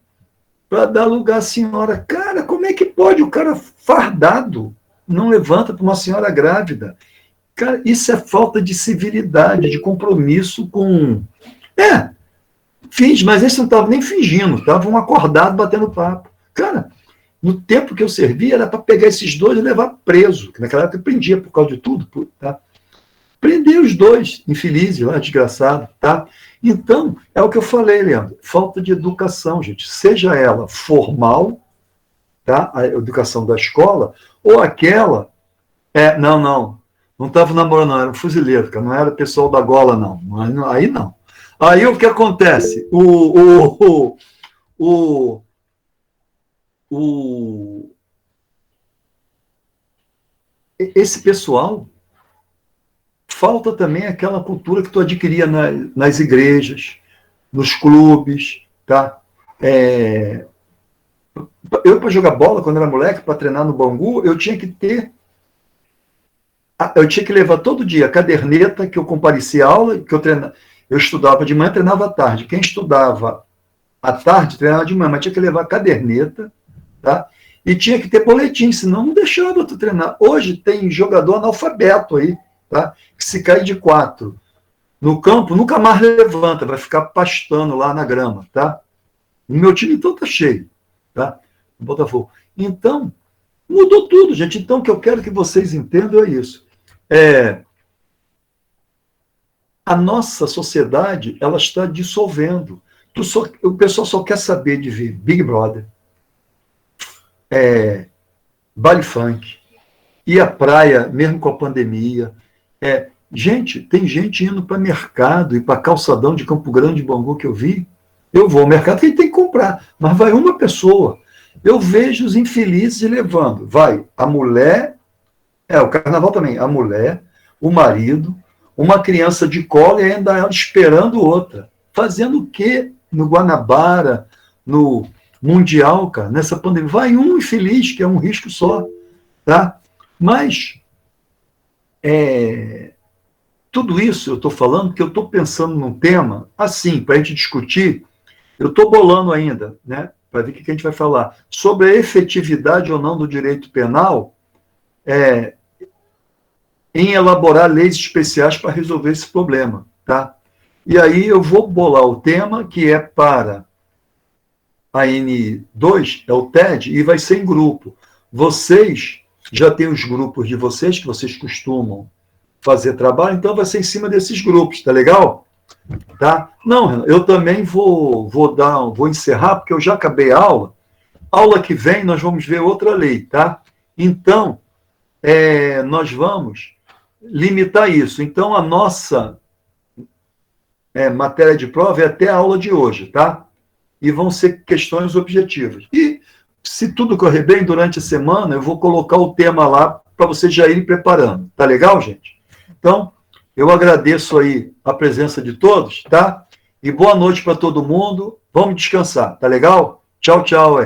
para dar lugar à senhora. Cara, como é que pode o cara fardado não levanta para uma senhora grávida? Cara, isso é falta de civilidade, de compromisso com... Finge, mas eles não estavam nem fingindo, estavam acordados batendo papo. Cara, no tempo que eu servia, era para pegar esses dois e levar preso, que naquela época prendia por causa de tudo, tá? Prender os dois, infelizes lá, desgraçado, tá? Então, é o que eu falei, Leandro, falta de educação, gente, seja ela formal, tá? A educação da escola, ou aquela, não estava namorando, não, era um fuzileiro, cara, não era pessoal da gola, não, aí não. Aí o que acontece? Esse pessoal, falta também aquela cultura que tu adquiria nas igrejas, nos clubes, tá? Eu, para jogar bola, quando era moleque, para treinar no Bangu, eu tinha que levar todo dia a caderneta que eu comparecia à aula, que eu treinava. Eu estudava de manhã, treinava à tarde. Quem estudava à tarde, treinava de manhã, mas tinha que levar a caderneta, tá? E tinha que ter boletim, senão não deixava tu treinar. Hoje tem jogador analfabeto aí, tá? Que se cair de 4 no campo, nunca mais levanta, vai ficar pastando lá na grama, tá? O meu time, então, tá cheio, tá? O Botafogo. Então, mudou tudo, gente. Então, o que eu quero que vocês entendam é isso. A nossa sociedade, ela está dissolvendo. O pessoal só quer saber de ver Big Brother, baile funk, ir à praia, mesmo com a pandemia. Gente, tem gente indo para mercado e para calçadão de Campo Grande, Bangu, que eu vi. Eu vou ao mercado que tem que comprar, mas vai uma pessoa. Eu vejo os infelizes levando. Vai a mulher, o carnaval também, a mulher, o marido, uma criança de colo e ainda ela esperando outra. Fazendo o quê no Guanabara, no Mundial, cara, nessa pandemia? Vai um infeliz, que é um risco só, tá? Mas tudo isso eu estou falando porque eu estou pensando num tema, assim, para a gente discutir. Eu estou bolando ainda, né, para ver o que a gente vai falar, sobre a efetividade ou não do direito penal em elaborar leis especiais para resolver esse problema, tá? E aí eu vou bolar o tema que é para a N2, é o TED, e vai ser em grupo. Vocês já têm os grupos de vocês, que vocês costumam fazer trabalho, então vai ser em cima desses grupos, tá legal? Tá? Não, Renan, eu também vou encerrar, porque eu já acabei a aula. Aula que vem nós vamos ver outra lei, tá? Então, nós vamos limitar isso. Então, a nossa matéria de prova é até a aula de hoje, tá? E vão ser questões objetivas. E, se tudo correr bem, durante a semana, eu vou colocar o tema lá para vocês já irem preparando. Tá legal, gente? Então, eu agradeço aí a presença de todos, tá? E boa noite para todo mundo. Vamos descansar, tá legal? Tchau, tchau.